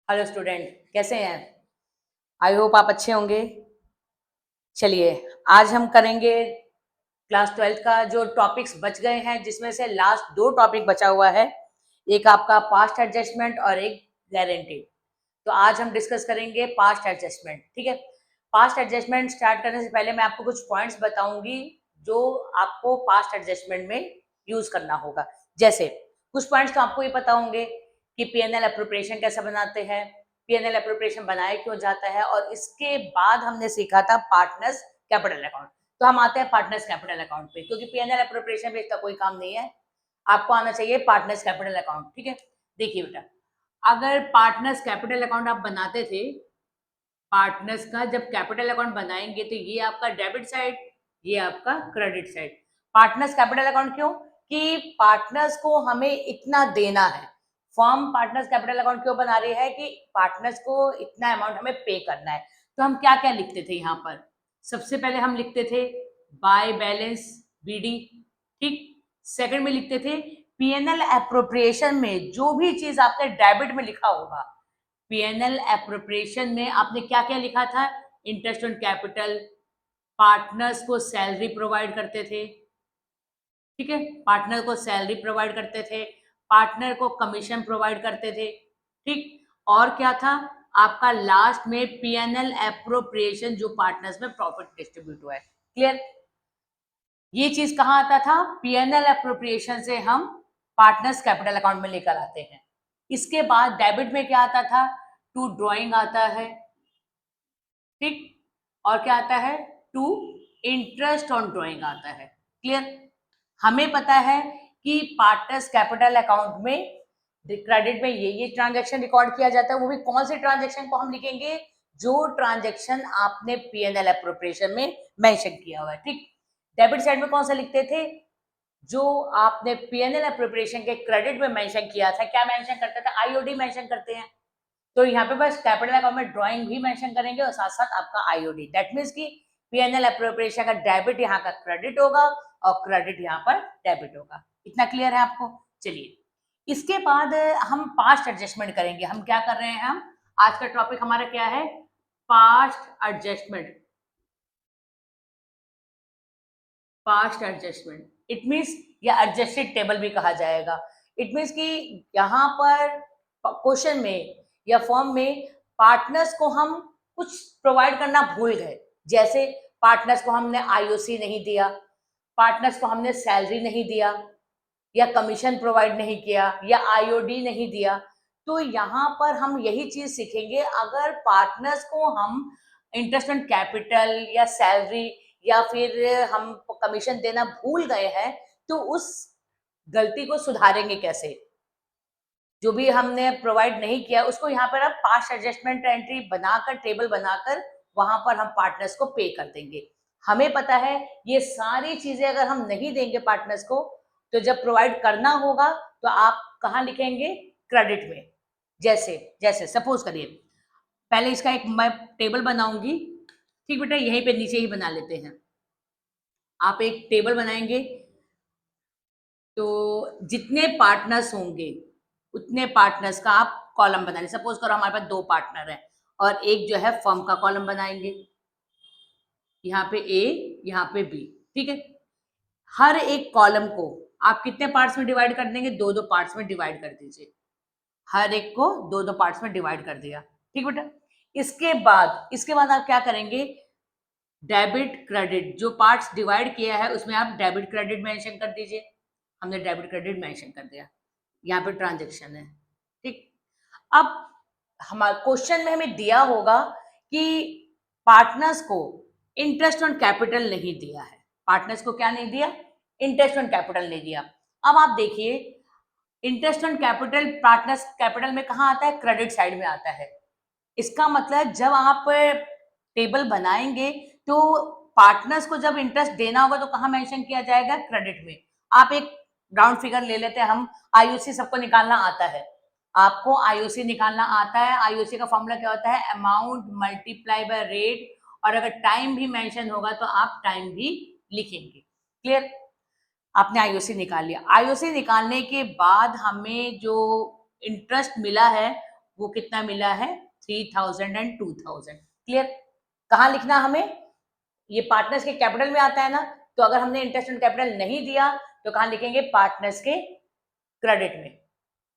Hello student, कैसे हैं? I hope आप अच्छे होंगे। चलिए, आज हम करेंगे क्लास 12 का जो टॉपिक्स बच गए हैं, जिसमें से लास्ट 2 टॉपिक बचा हुआ है। एक आपका पास्ट एडजस्टमेंट और एक गारंटी। तो आज हम डिस्कस करेंगे पास्ट एडजस्टमेंट, ठीक है? पास्ट एडजस्टमेंट स्टार्ट करने से पहले मैं आपको कुछ पॉइंट्स बताऊंगी जो आपको पास्ट एडजस्टमेंट में यूज करना होगा। जैसे कुछ पॉइंट्स तो आपको ही पता होंगे कि पीएनएल अप्रोप्रिएशन कैसे बनाते हैं, पीएनएल अप्रोप्रिएशन बनाया क्यों जाता है, और इसके बाद हमने सीखा था पार्टनर्स कैपिटल अकाउंट। तो हम आते हैं पार्टनर्स कैपिटल अकाउंट पे, क्योंकि पीएनएल अप्रोप्रिएशन में इसका कोई काम नहीं है। आपको आना चाहिए पार्टनर्स कैपिटल अकाउंट, ठीक है? देखिए बेटा, अगर पार्टनर्स कैपिटल अकाउंट आप बनाते थे, पार्टनर्स का जब कैपिटल अकाउंट बनाएंगे तो ये आपका डेबिट साइड, ये आपका credit side. Partners capital account क्यों? कि पार्टनर्स को हमें इतना देना है। फर्म पार्टनर्स कैपिटल अकाउंट क्यों बना रही है? कि पार्टनर्स को इतना अमाउंट हमें पे करना है। तो हम क्या क्या लिखते थे यहाँ पर? सबसे पहले हम लिखते थे बाय बैलेंस बीडी, ठीक। सेकंड में लिखते थे पीएनएल एप्रोप्रिएशन में जो भी चीज आपने डेबिट में लिखा होगा, पीएनएल एप्रोप्रिएशन में आपने क्या क्या लिखा था? इंटरेस्ट ऑन कैपिटल, पार्टनर्स को सैलरी प्रोवाइड करते थे, ठीक है, पार्टनर को सैलरी प्रोवाइड करते थे, पार्टनर को कमीशन प्रोवाइड करते थे, ठीक। और क्या था आपका लास्ट में? पीएनएल एप्रोप्रिएशन जो पार्टनर्स में प्रॉफिट डिस्ट्रीब्यूट हुआ है। क्लियर? ये चीज कहाँ आता था? पीएनएल एप्रोप्रिएशन से हम पार्टनर्स कैपिटल अकाउंट में लेकर आते हैं। इसके बाद डेबिट में क्या आता था? टू ड्रॉइंग आता है, ठीक। और क्या आता है? टू इंटरेस्ट ऑन ड्रॉइंग आता है। क्लियर? हमें पता है कि पार्टनर्स कैपिटल अकाउंट में क्रेडिट में ये ट्रांजैक्शन रिकॉर्ड किया जाता है। वो भी कौन से ट्रांजैक्शन को हम लिखेंगे? जो ट्रांजैक्शन आपने पीएनएल एप्रोप्रिएशन में मेंशन किया हुआ है, ठीक। डेबिट साइड में कौन सा लिखते थे? जो आपने पीएनएल एप्रोप्रिएशन के क्रेडिट में मेंशन किया था। क्या मेंशन करते थे? आईओडी मेंशन करते हैं। तो यहाँ पे बस कैपिटल अकाउंट में ड्राइंग भी मेंशन करेंगे और साथ साथ आपका आईओडी। दैट मीन्स की पीएनएल एप्रोप्रिएशन का डेबिट यहाँ का क्रेडिट होगा और क्रेडिट यहाँ पर डेबिट होगा। इतना क्लियर है आपको? चलिए, इसके बाद हम पास्ट एडजस्टमेंट करेंगे। हम क्या कर रहे हैं? हम आज का टॉपिक हमारा क्या है? Past adjustment. Past adjustment it means, या एडजस्टेड टेबल भी कहा जाएगा। इट मीन्स कि यहाँ पर क्वेश्चन में या फॉर्म में पार्टनर्स को हम कुछ प्रोवाइड करना भूल गए। जैसे पार्टनर्स को हमने आईओसी नहीं दिया, पार्टनर्स को हमने सैलरी नहीं दिया, या कमीशन प्रोवाइड नहीं किया, या आईओडी नहीं दिया। तो यहाँ पर हम यही चीज सीखेंगे, अगर पार्टनर्स को हम इंटरेस्ट ऑन कैपिटल या सैलरी या फिर हम कमीशन देना भूल गए हैं, तो उस गलती को सुधारेंगे कैसे? जो भी हमने प्रोवाइड नहीं किया उसको यहाँ पर अब पास्ट एडजस्टमेंट एंट्री बनाकर, टेबल बनाकर वहां पर हम पार्टनर्स को पे कर देंगे। हमें पता है ये सारी चीजें अगर हम नहीं देंगे पार्टनर्स को, तो जब प्रोवाइड करना होगा तो आप कहाँ लिखेंगे? क्रेडिट में। जैसे जैसे सपोज करिए, पहले इसका एक मैं टेबल बनाऊंगी, ठीक बेटा, यहीं पे नीचे ही बना लेते हैं। आप एक टेबल बनाएंगे तो जितने पार्टनर्स होंगे उतने पार्टनर्स का आप कॉलम बना लें। सपोज करो हमारे पास 2 पार्टनर हैं और एक जो है फर्म का कॉलम बनाएंगे, यहाँ पे ए, यहाँ पे बी, ठीक है। हर एक कॉलम को आप कितने पार्ट्स में डिवाइड कर देंगे? 2-2 पार्ट्स में डिवाइड कर दीजिए। हर एक को 2-2 पार्ट्स में डिवाइड कर दिया, ठीक बेटा। इसके बाद आप क्या करेंगे? डेबिट क्रेडिट, जो पार्ट्स डिवाइड किया है उसमें आप डेबिट क्रेडिट मेंशन कर दीजिए। हमने डेबिट क्रेडिट मेंशन कर दिया, यहाँ पे ट्रांजेक्शन है, ठीक। अब हमारे क्वेश्चन में हमें दिया होगा कि पार्टनर्स को इंटरेस्ट ऑन कैपिटल नहीं दिया है। पार्टनर्स को क्या नहीं दिया? इंटरेस्ट ऑन कैपिटल नहीं दिया। अब आप देखिए, interest on capital partners capital में कहाँ आता है? क्रेडिट साइड में आता है। इसका मतलब जब आप टेबल बनाएंगे तो पार्टनर्स को जब इंटरेस्ट देना होगा तो कहाँ मेंशन किया जाएगा? क्रेडिट में। आप एक राउंड फिगर ले लेते हैं, हम आईओसी सबको निकालना आता है। आपको आईओसी निकालना आता है। आईओसी का फॉर्मूला क्या होता है? अमाउंट मल्टीप्लाई बाय रेट, और अगर टाइम भी मेंशन होगा तो आप टाइम भी लिखेंगे। क्लियर? आपने आईओसी निकाल लिया। आईओसी निकालने के बाद हमें जो इंटरेस्ट मिला है वो कितना मिला है 3000 एंड 2000। क्लियर? कहाँ लिखना हमें? ये पार्टनर्स के कैपिटल में आता है ना, तो अगर हमने इंटरेस्ट ऑन कैपिटल नहीं दिया तो कहाँ लिखेंगे? पार्टनर्स के क्रेडिट में।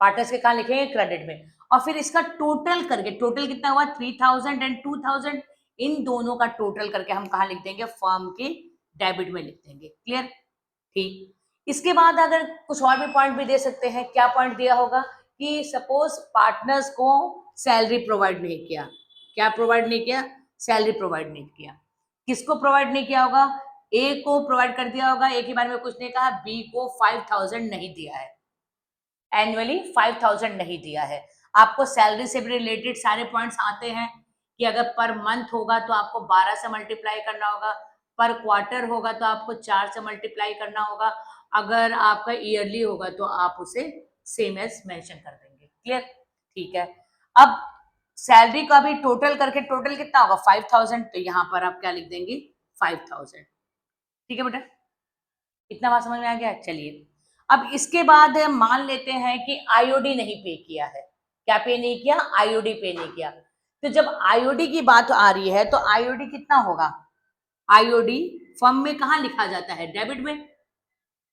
पार्टनर्स के कहाँ लिखेंगे? क्रेडिट में। और फिर इसका टोटल करके, टोटल कितना हुआ 3000 एंड 2000, इन दोनों का टोटल करके हम कहाँ लिख देंगे? फर्म के डेबिट में लिख देंगे। क्लियर? ठीक। इसके बाद अगर कुछ और भी पॉइंट भी दे सकते हैं। क्या पॉइंट दिया होगा? कि सपोज पार्टनर्स को सैलरी प्रोवाइड नहीं किया। क्या प्रोवाइड नहीं किया? सैलरी प्रोवाइड नहीं किया। किसको प्रोवाइड नहीं किया होगा? ए को प्रोवाइड कर दिया होगा, ए के बारे में कुछ नहीं कहा। बी को 5000 नहीं दिया है, एनुअली 5000 नहीं दिया है। आपको सैलरी से भी रिलेटेड सारे पॉइंट्स आते हैं कि अगर पर मंथ होगा तो आपको 12 से मल्टीप्लाई करना होगा, पर क्वार्टर होगा तो आपको 4 से मल्टीप्लाई करना होगा, अगर आपका ईयरली होगा तो आप उसे सेम एज मेंशन कर देंगे। क्लियर? ठीक है। अब सैलरी का भी टोटल करके टोटल कितना होगा? 5000, तो यहाँ पर आप क्या लिख देंगे? 5000। ठीक है बेटा, इतना बात समझ में आ गया? चलिए, अब इसके बाद मान लेते हैं कि आईओडी नहीं पे किया है। क्या पे नहीं किया? आईओडी पे नहीं किया। तो जब आईओडी की बात आ रही है तो आईओडी कितना होगा? आईओडी फर्म में कहाँ लिखा जाता है? डेबिट में।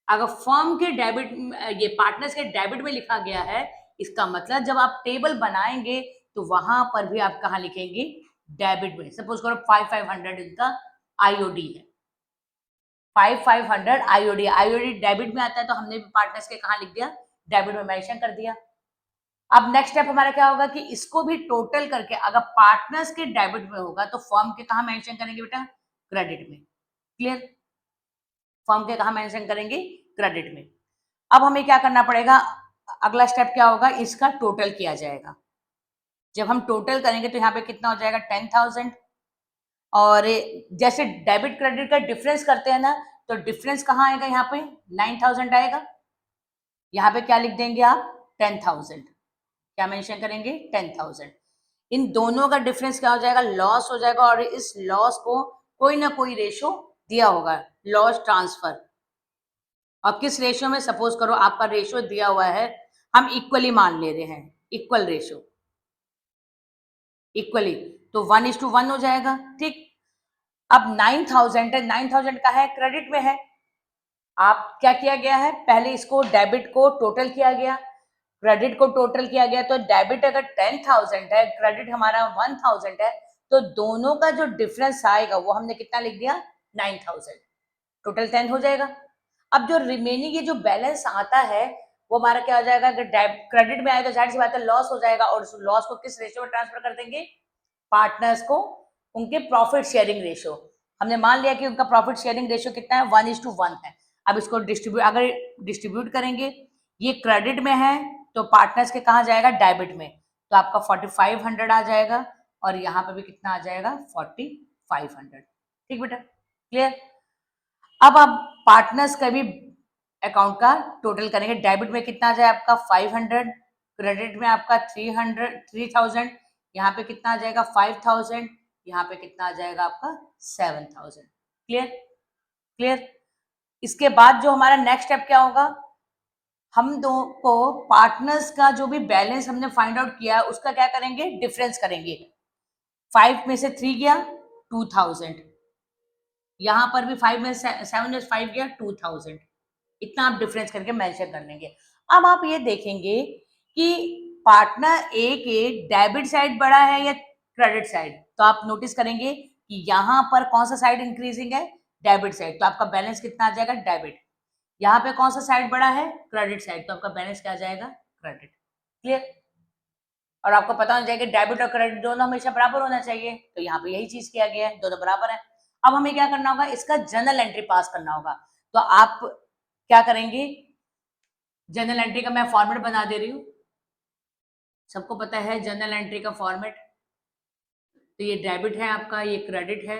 अगर फर्म के डेबिट, ये पार्टनर्स के डेबिट में लिखा गया है, इसका मतलब जब आप टेबल बनाएंगे तो वहां पर भी आप कहाँ लिखेंगे? डेबिट में। सपोज करो 5500 इनका आईओडी है, 5500 आईओडी। आईओडी डेबिट में आता है तो हमने भी पार्टनर्स के कहाँ लिख दिया? डेबिट में मेंशन कर दिया। अब नेक्स्ट स्टेप हमारा क्या होगा? कि इसको भी टोटल करके अगर पार्टनर्स के डेबिट में होगा तो फर्म के कहाँ मेंशन करेंगे बेटा? क्रेडिट में। क्लियर? फर्म के कहाँ मेंशन करेंगे? क्रेडिट में। अब हमें क्या करना पड़ेगा? अगला स्टेप क्या होगा? इसका टोटल किया जाएगा। जब हम टोटल करेंगे तो यहाँ पे कितना हो जाएगा? 10,000। और जैसे डेबिट क्रेडिट का डिफरेंस करते हैं ना, तो डिफरेंस कहाँ आएगा? यहाँ पे 9,000 आएगा। यहाँ पे क्या लिख देंगे आप? 10,000। क्या मेंशन करेंगे? 10,000। इन दोनों का डिफरेंस क्या हो जाएगा? लॉस हो जाएगा। और इस लॉस को कोई ना कोई रेशो दिया होगा, लॉस ट्रांसफर। और किस रेशियो में? सपोज करो आपका रेशियो दिया हुआ है, हम इक्वली मान ले रहे हैं, इक्वल रेशियो, इक्वली, तो 1:1 हो जाएगा। ठीक। अब 9,000 है, 9,000 का है, क्रेडिट में है। आप क्या किया गया है? पहले इसको डेबिट को टोटल किया गया, क्रेडिट को टोटल किया गया। तो डेबिट अगर 10,000 है, क्रेडिट हमारा 1,000 है, तो दोनों का जो डिफरेंस आएगा वो हमने कितना लिख दिया? 9,000। टोटल 10 हो जाएगा। अब जो रिमेनिंग ये जो बैलेंस आता है वो हमारा क्या हो जाएगा? अगर क्रेडिट में आए तो जाहिर सी बात है लॉस हो जाएगा। और उस लॉस को किस रेशियो में ट्रांसफर कर देंगे? पार्टनर्स को उनके प्रॉफिट शेयरिंग रेशियो। हमने मान लिया कि उनका प्रॉफिट शेयरिंग रेशियो कितना है? 1:1 है। अब इसको अगर डिस्ट्रीब्यूट करेंगे, ये क्रेडिट में है तो पार्टनर्स के कहाँ जाएगा? डेबिट में। तो आपका 4500 आ जाएगा और यहाँ पे भी कितना आ जाएगा? 4500। ठीक बेटा? क्लियर? अब आप पार्टनर्स का भी अकाउंट का टोटल करेंगे। डेबिट में कितना आ जाए आपका? 500, क्रेडिट में आपका 3000, यहाँ पे कितना आ जाएगा? 5000, यहाँ पे कितना आ जाएगा आपका? 7000। क्लियर? क्लियर? इसके बाद जो हमारा नेक्स्ट स्टेप क्या होगा? हम दो को पार्टनर्स का जो भी बैलेंस हमने फाइंड आउट किया है उसका क्या करेंगे? डिफरेंस करेंगे। 5 में से 3 गया 2000, यहाँ पर भी 5 में 7 में 5 गया 2000। इतना आप डिफरेंस करके मेंशन कर लेंगे। अब आप ये देखेंगे कि पार्टनर ए के डेबिट साइड बड़ा है या क्रेडिट साइड, तो आप नोटिस करेंगे कि यहाँ पर कौन सा साइड इंक्रीजिंग है? Debit side. तो आपका बैलेंस कितना आ जाएगा? डेबिट। यहाँ पे कौन सा साइड बड़ा है? Credit side. तो आपका बैलेंस क्या आ जाएगा? क्रेडिट। क्लियर? और आपको पता होना चाहिए कि डेबिट और क्रेडिट दोनों हमेशा बराबर होना चाहिए, तो यहाँ पे यही चीज किया गया है, दोनों बराबर है। अब हमें क्या करना होगा? इसका जर्नल एंट्री पास करना होगा। तो आप क्या करेंगे? जर्नल एंट्री का मैं फॉर्मेट बना दे रही हूँ। सबको पता है जर्नल एंट्री का फॉर्मेट। तो ये डेबिट है आपका, ये क्रेडिट है।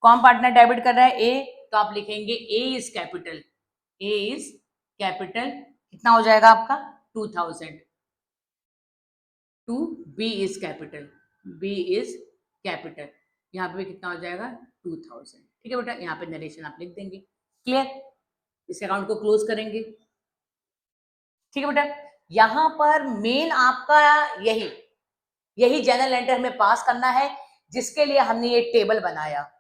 कौन पार्टनर डेबिट कर रहा है? ए। तो आप लिखेंगे A is capital. A is capital कितना हो जाएगा आपका? 2000। Two B is capital. B is capital, यहाँ पे कितना हो जाएगा? 2000। ठीक है बेटा? यहाँ पे नरेशन आप लिख देंगे। क्लियर? इस अकाउंट को क्लोज करेंगे। ठीक है बेटा? यहां पर मेन आपका यही यही जनरल एंट्री हमें पास करना है, जिसके लिए हमने ये टेबल बनाया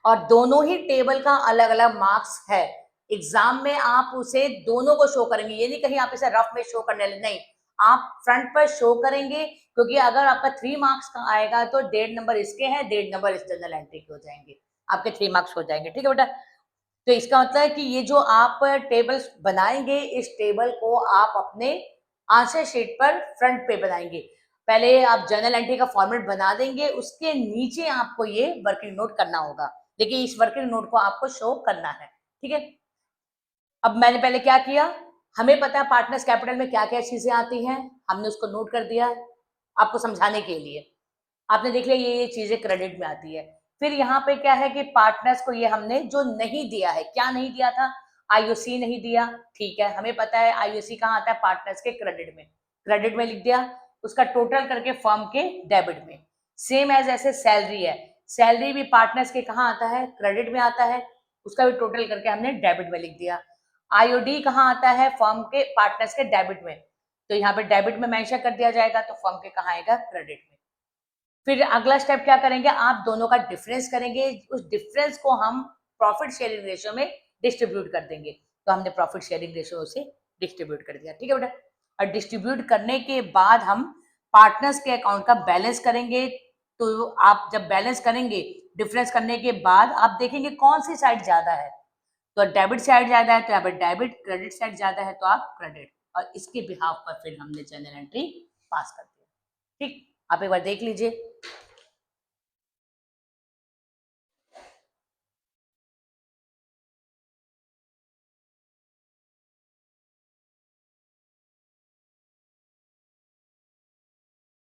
और दोनों ही टेबल का अलग अलग मार्क्स है। एग्जाम में आप उसे दोनों को शो करेंगे, ये नहीं कहीं आप इसे रफ में शो करने, नहीं, आप फ्रंट पर शो करेंगे, क्योंकि अगर आपका 3 मार्क्स का आएगा तो 1.5 नंबर इसके हैं, 1.5 नंबर इस जनरल एंट्री के हो जाएंगे, आपके 3 मार्क्स हो जाएंगे। ठीक है बेटा, तो इसका मतलब है कि ये जो आप टेबल्स बनाएंगे, इस टेबल को आप अपने आंसर शीट पर फ्रंट पे बनाएंगे। पहले आप जर्नल एंट्री का फॉर्मेट बना देंगे, उसके नीचे आपको ये वर्किंग नोट करना होगा। देखिए इस वर्किंग नोट को आपको शो करना है। ठीक है, अब मैंने पहले क्या किया, हमें पता है पार्टनर्स कैपिटल में क्या क्या चीजें आती हैं, हमने उसको नोट कर दिया आपको समझाने के लिए। आपने देख लिया ये चीजें क्रेडिट में आती है। फिर यहाँ पे क्या है कि पार्टनर्स को ये हमने जो नहीं दिया है, क्या नहीं दिया था, आईओसी नहीं दिया। ठीक है, हमें पता है आईओसी कहाँ आता है, पार्टनर्स के क्रेडिट में, क्रेडिट में लिख दिया, उसका टोटल करके फर्म के डेबिट में। सेम एज ऐसे सैलरी है, सैलरी भी पार्टनर्स के कहाँ आता है, क्रेडिट में आता है, उसका भी टोटल करके हमने डेबिट में लिख दिया। आईओडी कहाँ आता है, फर्म के पार्टनर्स के डेबिट में, तो यहाँ पे डेबिट में मेंशन कर दिया जाएगा, तो फर्म के कहाँ आएगा, क्रेडिट में। फिर अगला स्टेप क्या करेंगे, आप दोनों का डिफरेंस करेंगे, उस डिफरेंस को हम प्रॉफिट शेयरिंग रेशियो में डिस्ट्रीब्यूट कर देंगे। तो हमने प्रॉफिट शेयरिंग रेशियो से डिस्ट्रीब्यूट कर दिया। ठीक है बेटा, और डिस्ट्रीब्यूट करने के बाद हम पार्टनर्स के अकाउंट का बैलेंस करेंगे। तो आप जब बैलेंस करेंगे, डिफरेंस करने के बाद आप देखेंगे कौन सी साइड ज्यादा है, तो डेबिट साइड ज्यादा है तो यहाँ पर डेबिट, क्रेडिट साइड ज्यादा है तो आप क्रेडिट, और इसके बिहाफ पर फिर हमने जनरल एंट्री पास कर दिया। ठीक, आप एक बार देख लीजिए।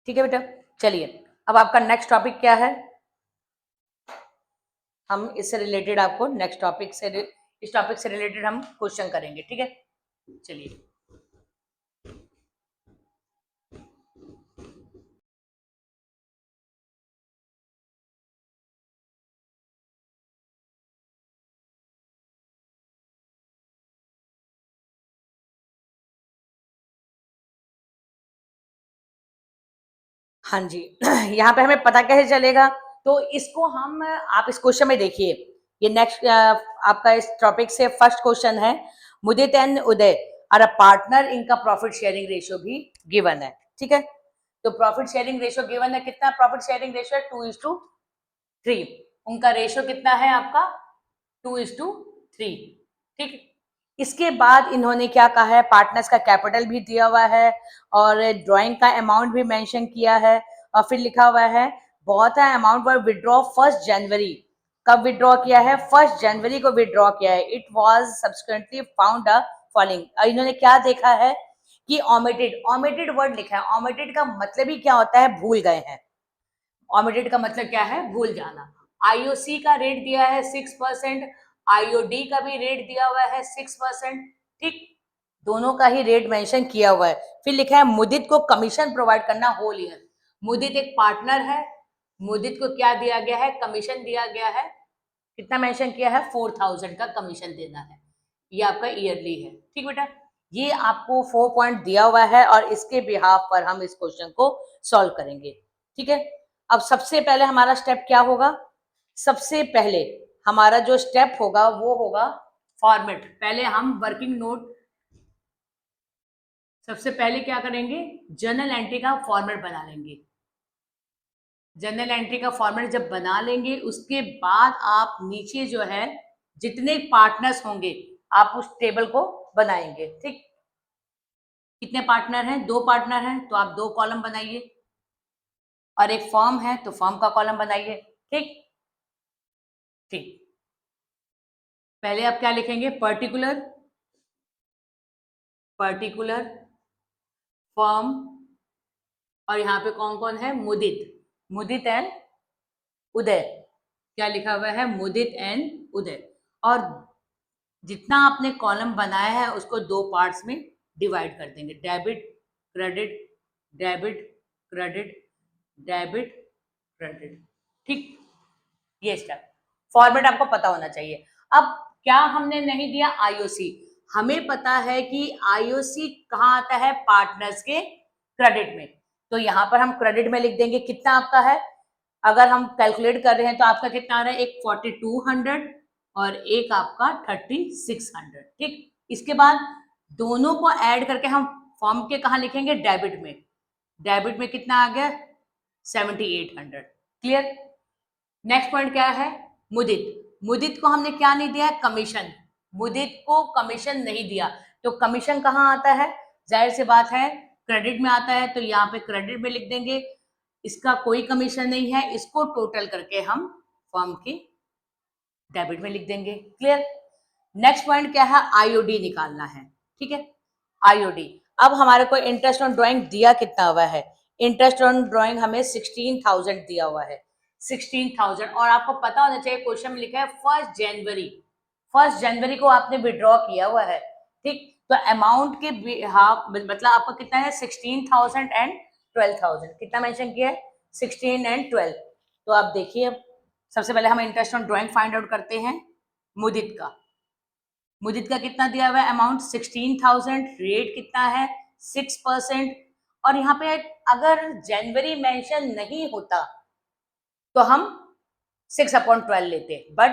ठीक है बेटा, चलिए अब आपका नेक्स्ट टॉपिक क्या है, हम इससे रिलेटेड आपको नेक्स्ट टॉपिक से, इस टॉपिक से रिलेटेड हम क्वेश्चन करेंगे। ठीक है, चलिए। हाँ जी यहाँ पे हमें पता कैसे चलेगा, तो इसको हम, आप इस क्वेश्चन में देखिए, ये नेक्स्ट आपका इस टॉपिक से फर्स्ट क्वेश्चन है, Mudit and Uday are a partner, इनका प्रॉफिट शेयरिंग रेशियो भी गिवन है। ठीक है, तो प्रॉफिट शेयरिंग रेशियो गिवन है, कितना प्रॉफिट शेयरिंग रेशियो है, 2:3, उनका रेशियो कितना है आपका, 2:3। ठीक, इसके बाद इन्होंने क्या कहा है, पार्टनर्स का कैपिटल भी दिया हुआ है और ड्राइंग का अमाउंट भी मेंशन किया है, और फिर लिखा हुआ है बहुत है अमाउंट पर विड्रॉ 1 जनवरी, कब विड्रॉ किया है, 1 जनवरी को विड्रॉ किया है। It was subsequently found a following, इन्होंने क्या देखा है कि ओमिटेड, ओमिटेड वर्ड लिखा है, ओमिटेड का मतलब ही क्या होता है, भूल गए हैं, ओमिटेड का मतलब क्या है, भूल जाना। आईओसी का रेट दिया है 6%, आईओडी का भी रेट दिया हुआ है 6%। ठीक, दोनों का ही रेट मेंशन किया हुआ है। फिर लिखा है मुदित को कमीशन प्रोवाइड करना होल ईयर, मुदित एक पार्टनर है, मुदित को क्या दिया गया है, कमीशन दिया गया है, कितना मेंशन किया है, 4000 का कमीशन देना है, ये आपका ईयरली है। ठीक बेटा, ये आपको 4 पॉइंट दिया हुआ है और इसके बिहाफ पर हम इस क्वेश्चन को सॉल्व करेंगे। ठीक है, अब सबसे पहले हमारा स्टेप क्या होगा, सबसे पहले हमारा जो स्टेप होगा वो होगा फॉर्मेट। पहले हम वर्किंग नोट, सबसे पहले क्या करेंगे, जर्नल एंट्री का फॉर्मेट बना लेंगे। जर्नल एंट्री का फॉर्मेट जब बना लेंगे, उसके बाद आप नीचे जो है जितने पार्टनर्स होंगे आप उस टेबल को बनाएंगे। ठीक, कितने पार्टनर हैं, 2 पार्टनर हैं तो आप 2 कॉलम बनाइए, और एक फर्म है तो फर्म का कॉलम बनाइए। ठीक, ठीक, पहले आप क्या लिखेंगे, पर्टिकुलर, पर्टिकुलर फर्म, और यहाँ पे कौन कौन है, मुदित, मुदित एंड उदय, क्या लिखा हुआ है, मुदित एंड उदय, और जितना आपने कॉलम बनाया है उसको 2 पार्ट्स में डिवाइड कर देंगे, debit credit, debit credit, debit credit. ठीक, ये स्टेप, फॉर्मेट आपको पता होना चाहिए। अब क्या हमने नहीं दिया, आईओसी, हमें पता है कि आईओसी कहाँ आता है, पार्टनर्स के क्रेडिट में, तो यहाँ पर हम क्रेडिट में लिख देंगे कितना आपका है, अगर हम कैलकुलेट कर रहे हैं तो आपका कितना आ रहा है, एक 4200 और एक आपका 3600। ठीक, इसके बाद दोनों को ऐड करके हम फॉर्म के कहाँ लिखेंगे, डेबिट में। डेबिट में कितना आ गया, 7800। क्लियर। नेक्स्ट पॉइंट क्या है, मुदित। मुदित को हमने क्या नहीं दिया है, कमीशन। मुदित को कमीशन नहीं दिया, तो कमीशन कहाँ आता है, जाहिर सी बात है क्रेडिट में आता है, तो यहाँ पे क्रेडिट में लिख देंगे। इसका कोई कमीशन नहीं है, इसको टोटल करके हम फर्म की डेबिट में लिख देंगे। क्लियर। नेक्स्ट पॉइंट क्या है, आईओडी निकालना है। ठीक है, आईओडी। अब हमारे को इंटरेस्ट ऑन ड्राइंग दिया कितना हुआ है, इंटरेस्ट ऑन ड्राइंग हमें 16,000 दिया हुआ है, 16,000। और आपको पता होना चाहिए क्वेश्चन में लिखा है 1 जनवरी, 1 जनवरी को आपने विड्रॉ किया हुआ है। ठीक, तो अमाउंट के हाफ मतलब आपका कितना है, 16,000 एंड 12,000। कितना मेंशन किया है, 16 एंड 12। तो आप देखिए, सबसे पहले हम interest on drawing find out करते हैं। मुदित का, मुदित का कितना दिया हुआ है अमाउंट, 16,000। रेट कितना है, 6%। और यहाँ पे अगर जनवरी मेंशन नहीं होता तो हम 6/12 लेते, बट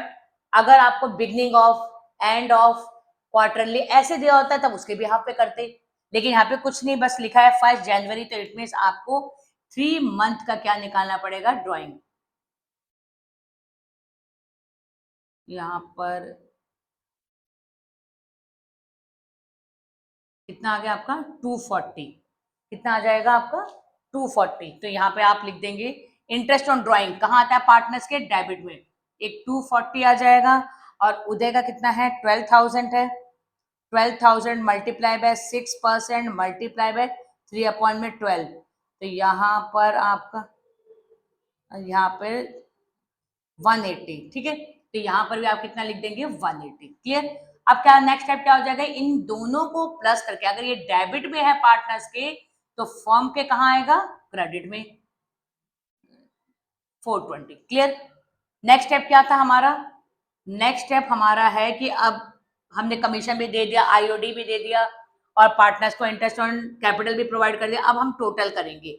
अगर आपको beginning of, end of, quarterly ऐसे दिया होता है तब उसके भी हाफ पे करते। लेकिन यहाँ पे कुछ नहीं, बस लिखा है 1 जनवरी, तो इट मीन्स आपको 3 मंथ का क्या निकालना पड़ेगा, ड्राइंग। यहाँ पर कितना आ गया आपका, 240। कितना आ जाएगा आपका, 240। तो यहाँ पे आप लिख देंगे इंटरेस्ट ऑन ड्राइंग कहाँ आता है, पार्टनर्स के डेबिट में, एक 240 आ जाएगा। और उदय का कितना है, 12,000 है। 12,000 मल्टीप्लाई बाय 6% मल्टीप्लाई बाय 3/12। तो यहाँ पर आपका, यहाँ पे 180। ठीक है, तो यहाँ पर भी आप कितना लिख देंगे, 180। क्लियर। अब क्या नेक्स्ट स्टेप क्या हो जाएगा, इन दोनों को प्लस करके, अगर ये डेबिट में है पार्टनर्स के तो फर्म के कहाँ आएगा, क्रेडिट में, 420। क्लियर। नेक्स्ट स्टेप क्या था हमारा, नेक्स्ट स्टेप हमारा है कि अब हमने कमीशन भी दे दिया, आईओडी भी दे दिया, और पार्टनर्स को इंटरेस्ट ऑन कैपिटल भी प्रोवाइड कर दिया। अब हम टोटल करेंगे,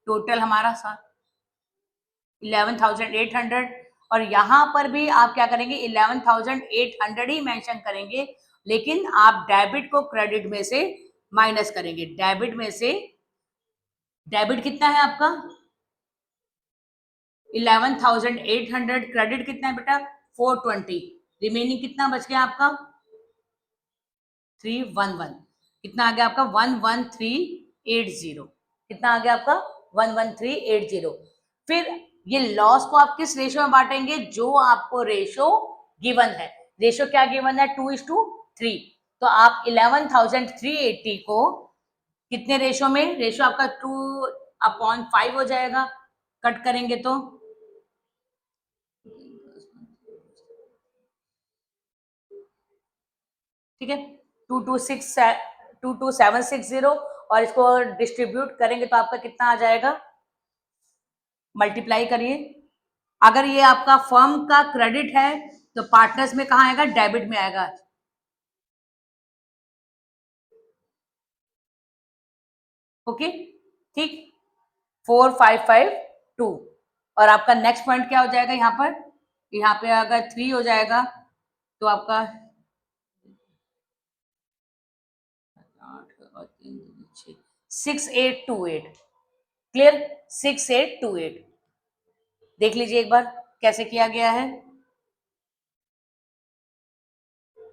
टोटल हमारा 11,800। और यहाँ पर भी आप क्या करेंगे, 11,800 ही मेंशन करेंगे, लेकिन आप डेबिट को क्रेडिट में से माइनस करेंगे। डेबिट में से, डेबिट कितना है आपका 11,800, क्रेडिट कितना है बेटा 420, रिमेनिंग कितना बच गया आपका 311। कितना आ गया आपका 11380। कितना आ गया आपका 11380। फिर ये लॉस को आप किस रेशो में बांटेंगे, जो आपको रेशो गिवन है। रेशो क्या गिवन है, 2:3। तो आप 11,380 को कितने रेशो में, रेशो आपका 2/5 हो जाएगा, कट करेंगे तो ठीक है 22760। और इसको डिस्ट्रीब्यूट करेंगे तो आपका कितना आ जाएगा, मल्टीप्लाई करिए। अगर ये आपका फर्म का क्रेडिट है तो पार्टनर्स में कहाँ आएगा, डेबिट में आएगा। ओके, ठीक, 4552। और आपका नेक्स्ट पॉइंट क्या हो जाएगा, यहाँ पर, यहाँ पे अगर 3 हो जाएगा तो आपका 6828। क्लियर, 6828। देख लीजिए एक बार कैसे किया गया है।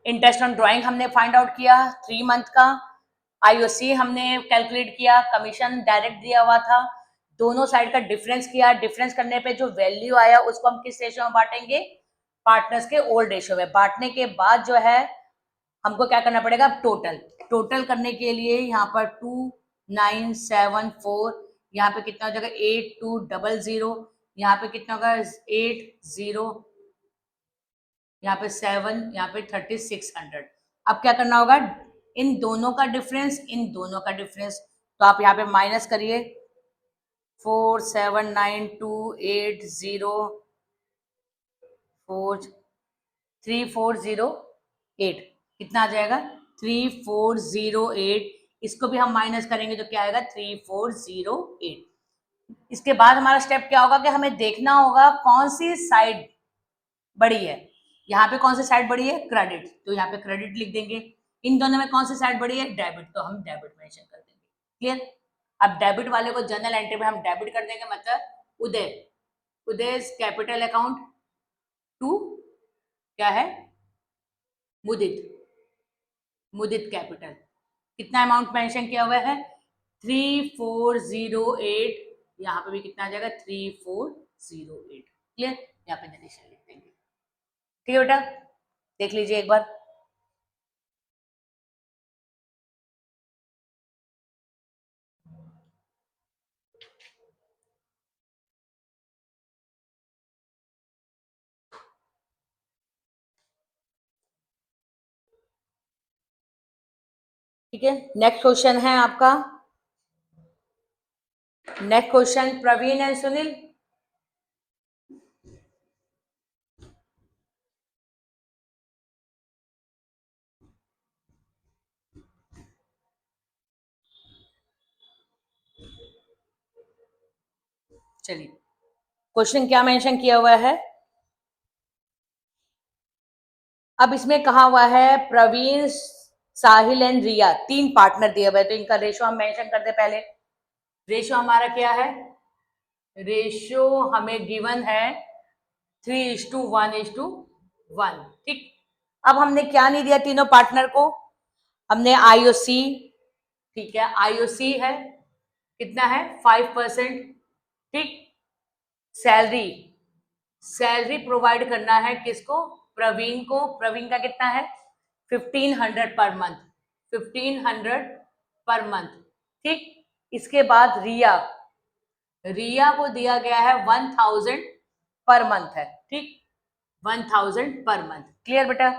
इंटरेस्ट ऑन ड्राइंग हमने फाइंड आउट किया 3 मंथ का, आईओसी हमने कैलकुलेट किया, कमीशन डायरेक्ट दिया हुआ था, दोनों साइड का डिफरेंस किया। डिफरेंस करने पे जो वैल्यू आया उसको हम किस रेशियो में बांटेंगे, पार्टनर्स के ओल्ड रेशियो में। बांटने के बाद जो है हमको क्या करना पड़ेगा, टोटल। टोटल करने के लिए यहाँ पर 2974, यहाँ पे कितना हो जाएगा 8200, यहाँ पे कितना होगा 80, यहाँ पे 7, यहाँ पे 3600। अब क्या करना होगा, इन दोनों का डिफरेंस, इन दोनों का डिफरेंस, तो आप यहाँ पे माइनस करिए 479280 4 3408। कितना आ जाएगा 3408 इसको भी हम माइनस करेंगे तो क्या आएगा 3408। इसके बाद हमारा स्टेप क्या होगा कि हमें देखना होगा कौन सी साइड बड़ी है। यहाँ पे कौन सी साइड बड़ी है, क्रेडिट, तो यहाँ पे क्रेडिट लिख देंगे। इन दोनों में कौन सी साइड बड़ी है, डेबिट, तो हम डेबिट मेंशन कर देंगे। क्लियर। अब डेबिट वाले को जनरल एंट्री में हम डेबिट कर देंगे, मतलब उदय, उदय कैपिटल अकाउंट टू क्या है, मुदित, मुदित कैपिटल। कितना अमाउंट मेंशन किया हुआ है 3408, यहाँ पे भी कितना आ जाएगा 3408। क्लियर। यहाँ पे नरेशन लिख देंगे। ठीक है बेटा, देख लीजिए एक बार। ठीक है, नेक्स्ट क्वेश्चन है आपका, next question Praveen and Sunil. चलिए, क्वेश्चन क्या मेंशन किया हुआ है, अब इसमें कहा हुआ है Praveen, Sahil and Riya, 3 partner दिए हुए, तो इनका रेशो हम मेंशन करते पहले। रेशो हमारा क्या है, रेशो हमें गिवन है 3:1:1। ठीक। अब हमने क्या नहीं दिया तीनों पार्टनर को, हमने आईओसी, ठीक है, आईओसी है कितना है 5%। ठीक। सैलरी, सैलरी प्रोवाइड करना है किसको, प्रवीण को, प्रवीण का कितना है 1500 पर मंथ, 1500 पर मंथ। ठीक। इसके बाद रिया, रिया को दिया गया है 1000 पर मंथ है। ठीक, 1000 पर मंथ। क्लियर बेटा।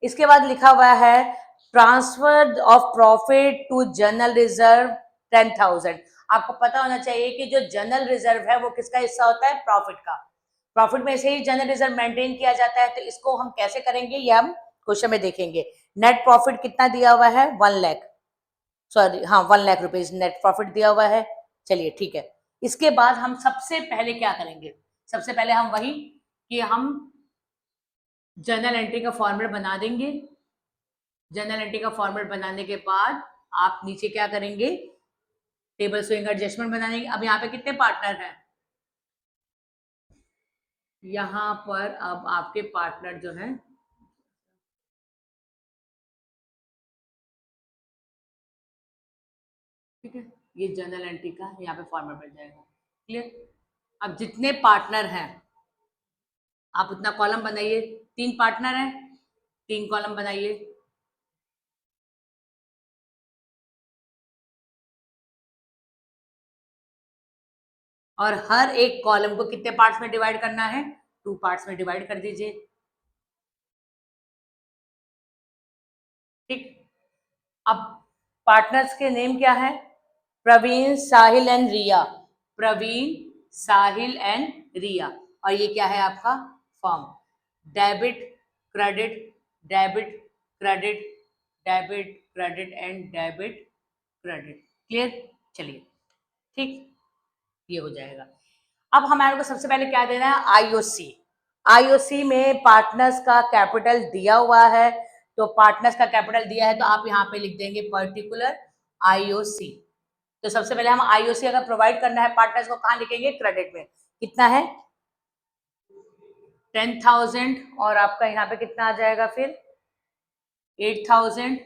इसके बाद लिखा हुआ है transfer of profit to general reserve 10,000। आपको पता होना चाहिए कि जो जनरल रिजर्व है वो किसका हिस्सा होता है, प्रॉफिट का। प्रॉफिट में से ही जनरल रिजर्व मेंटेन किया जाता है, तो इसको हम कैसे करेंगे ये हम क्वेश्चन में देखेंगे। नेट प्रॉफिट कितना दिया हुआ है 1 लाख, सॉरी हाँ 1 लाख रुपीज नेट प्रॉफिट दिया हुआ है। चलिए ठीक है, इसके बाद हम सबसे पहले क्या करेंगे, सबसे पहले हम वही कि हम जनरल एंट्री का फॉर्मेट बना देंगे। जनरल एंट्री का फॉर्मेट बनाने के बाद आप नीचे क्या करेंगे, टेबल स्विंग एडजस्टमेंट बनाने। अब यहाँ पे कितने पार्टनर हैं, यहाँ पर अब आपके पार्टनर जो हैं, ठीक है, ये जनरल एंट्री का यहाँ पे फॉर्मेट बन जाएगा। क्लियर। अब जितने पार्टनर हैं आप उतना कॉलम बनाइए, 3 पार्टनर हैं 3 कॉलम बनाइए। और हर एक कॉलम को कितने पार्ट्स में डिवाइड करना है, 2 पार्ट्स में डिवाइड कर दीजिए। ठीक। अब पार्टनर्स के नेम क्या है, प्रवीण, साहिल एंड रिया, प्रवीण, साहिल एंड रिया। और ये क्या है आपका form, debit credit, debit credit, debit credit and debit credit. Clear. चलिए ठीक, ये हो जाएगा। अब हमारे को सबसे पहले क्या देना है, आईओसी। आईओसी में पार्टनर्स का कैपिटल दिया हुआ है, तो पार्टनर्स का कैपिटल दिया है तो आप यहाँ पे लिख देंगे पर्टिकुलर आईओसी। तो सबसे पहले हम आईओसी अगर प्रोवाइड करना है पार्टनर्स को, कहाँ लिखेंगे, क्रेडिट में। कितना है 10,000, और आपका यहाँ पे कितना आ जाएगा फिर 8,000,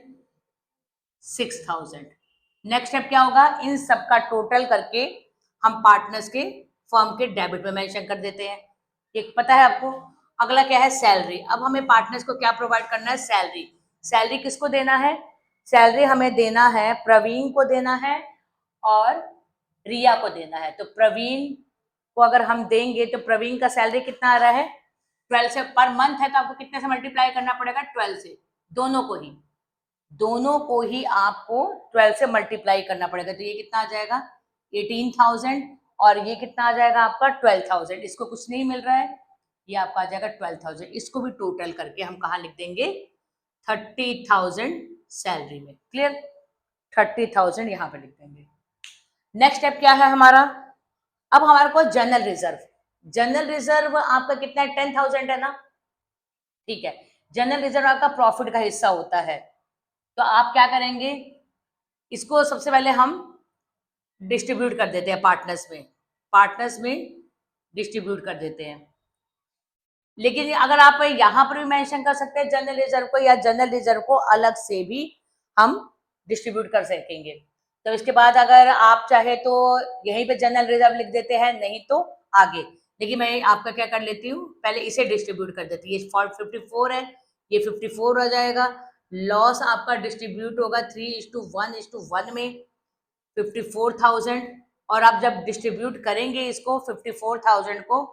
6,000। नेक्स्ट स्टेप क्या होगा, इन सबका टोटल करके हम पार्टनर्स के फर्म के डेबिट में मेंशन कर देते हैं। एक पता है आपको। अगला क्या है, सैलरी। अब हमें पार्टनर्स को क्या प्रोवाइड करना है, सैलरी। सैलरी किसको देना है, सैलरी हमें देना है प्रवीण को देना है और रिया को देना है। तो प्रवीण को अगर हम देंगे तो प्रवीण का सैलरी कितना आ रहा है 12 से, पर मंथ है तो आपको कितने से मल्टीप्लाई करना पड़ेगा 12 से, दोनों को ही, दोनों को ही आपको 12 से मल्टीप्लाई करना पड़ेगा। तो ये कितना आ जाएगा 18,000, और ये कितना आ जाएगा आपका 12,000। इसको कुछ नहीं मिल रहा है, ये आपका आ जाएगा 12,000। इसको भी टोटल करके हम कहाँ लिख देंगे 30,000 सैलरी में। क्लियर। 30,000 यहाँ पे लिख देंगे। नेक्स्ट स्टेप क्या है हमारा, अब हमारे को जनरल रिजर्व, जनरल रिजर्व आपका कितना है, 10,000 है ना, ठीक है। जनरल रिजर्व आपका प्रॉफिट का हिस्सा होता है, तो आप क्या करेंगे, इसको सबसे पहले हम डिस्ट्रीब्यूट कर देते हैं पार्टनर्स में डिस्ट्रीब्यूट कर देते हैं। लेकिन अगर आप यहाँ पर भी मेंशन कर सकते हैं जनरल रिजर्व को, या जनरल रिजर्व को अलग से भी हम डिस्ट्रीब्यूट कर सकेंगे। तो इसके बाद अगर आप चाहे तो यहीं पे जनरल रिजर्व लिख देते हैं, नहीं तो आगे, लेकिन मैं आपका क्या कर लेती हूँ, पहले इसे डिस्ट्रीब्यूट कर देती हूँ। ये 54 है, ये 54 हो जाएगा। लॉस आपका डिस्ट्रीब्यूट होगा 3:1:1 में 54,000। और आप जब डिस्ट्रीब्यूट करेंगे इसको 54,000 को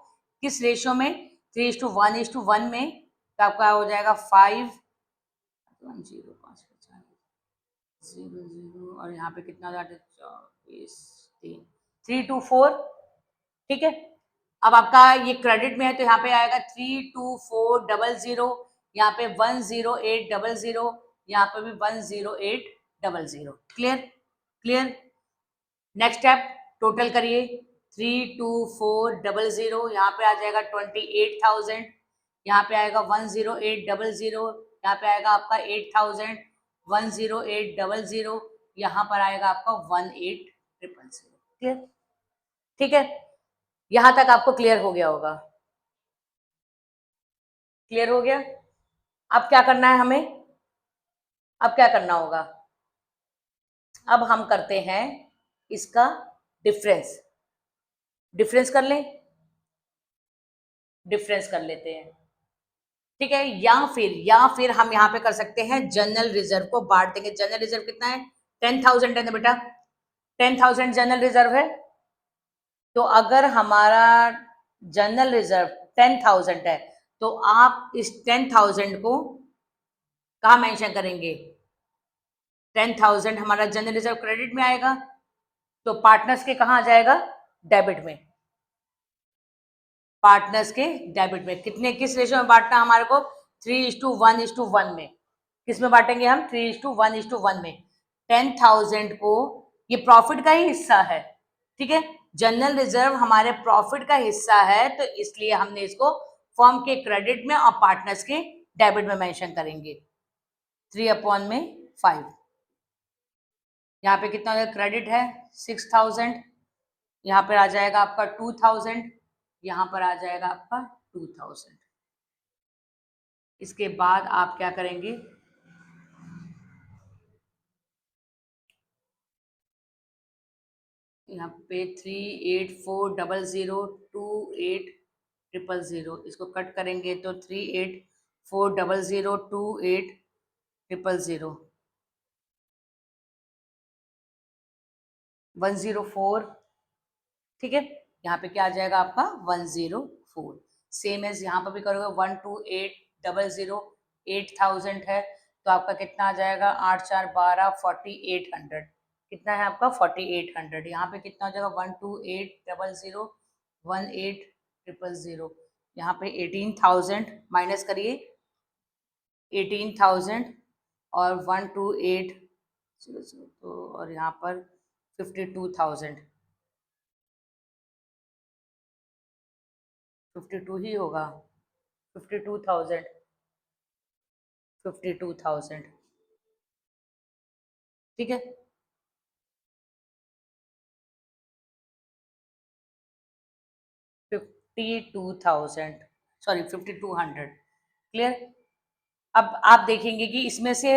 किस रेशियो में, 3:1:1 में, तो आपका हो जाएगा 5:1:0 और यहाँ पे कितना 3:4, ठीक है। अब आपका ये क्रेडिट में है तो यहाँ पे आएगा 3:24:00, यहाँ पे 1:08:00, यहाँ पे भी 1:08:00। Clear clear. Next step total करिए, 3:24:00, यहाँ पे आ जाएगा 28,000, यहाँ पे आएगा 1:08:00, यहाँ पे आएगा आपका 8,000, 1:08:00, यहाँ पर आएगा आपका 1:08:000। क्लियर, ठीक है। यहां तक आपको क्लियर हो गया होगा, क्लियर हो गया। अब क्या करना है हमें, अब क्या करना होगा, अब हम करते हैं इसका डिफरेंस, डिफरेंस कर लें, डिफरेंस कर लेते हैं, ठीक है। या फिर हम यहाँ पे कर सकते हैं जनरल रिजर्व को बांट देंगे। जनरल रिजर्व कितना है, 10,000 है ना बेटा, 10,000 जनरल रिजर्व है। तो अगर हमारा जनरल रिजर्व 10,000 है तो आप इस 10,000 को कहाँ मेंशन करेंगे, 10,000 हमारा जनरल रिजर्व क्रेडिट में आएगा, तो पार्टनर्स के कहाँ आ जाएगा, डेबिट में, पार्टनर्स के डेबिट में। कितने किस रेशियो में बांटना हमारे को, 3:1:1 में। किस में बांटेंगे हम, 3:1:1 में। 10,000 को, ये प्रॉफिट का ही हिस्सा है, ठीक है, जनरल रिजर्व हमारे प्रॉफिट का हिस्सा है, तो इसलिए हमने इसको फर्म के क्रेडिट में और पार्टनर्स के डेबिट में मेंशन करेंगे। 3/5, यहाँ पे कितना क्रेडिट है 6,000, यहाँ पर आ जाएगा आपका 2,000, यहाँ पर आ जाएगा आपका 2,000। इसके बाद आप क्या करेंगे, यहाँ पे 384002800, इसको कट करेंगे तो 384002800, 104, ठीक है। यहाँ पे क्या आ जाएगा आपका 104। सेम एज यहाँ पर भी करोगे, 12800 8,000 है, तो आपका कितना आ जाएगा, 8×4=12, 4800। कितना है आपका 4800। यहाँ पे कितना हो जाएगा, 12800 18000, यहाँ पे 18,000 माइनस करिए, 18,000 और 12800, तो और यहाँ पर 52,000, 52 ही होगा, 52,000, 52,000, ठीक है। 52,000, सॉरी 5200, क्लियर। अब आप देखेंगे कि इसमें से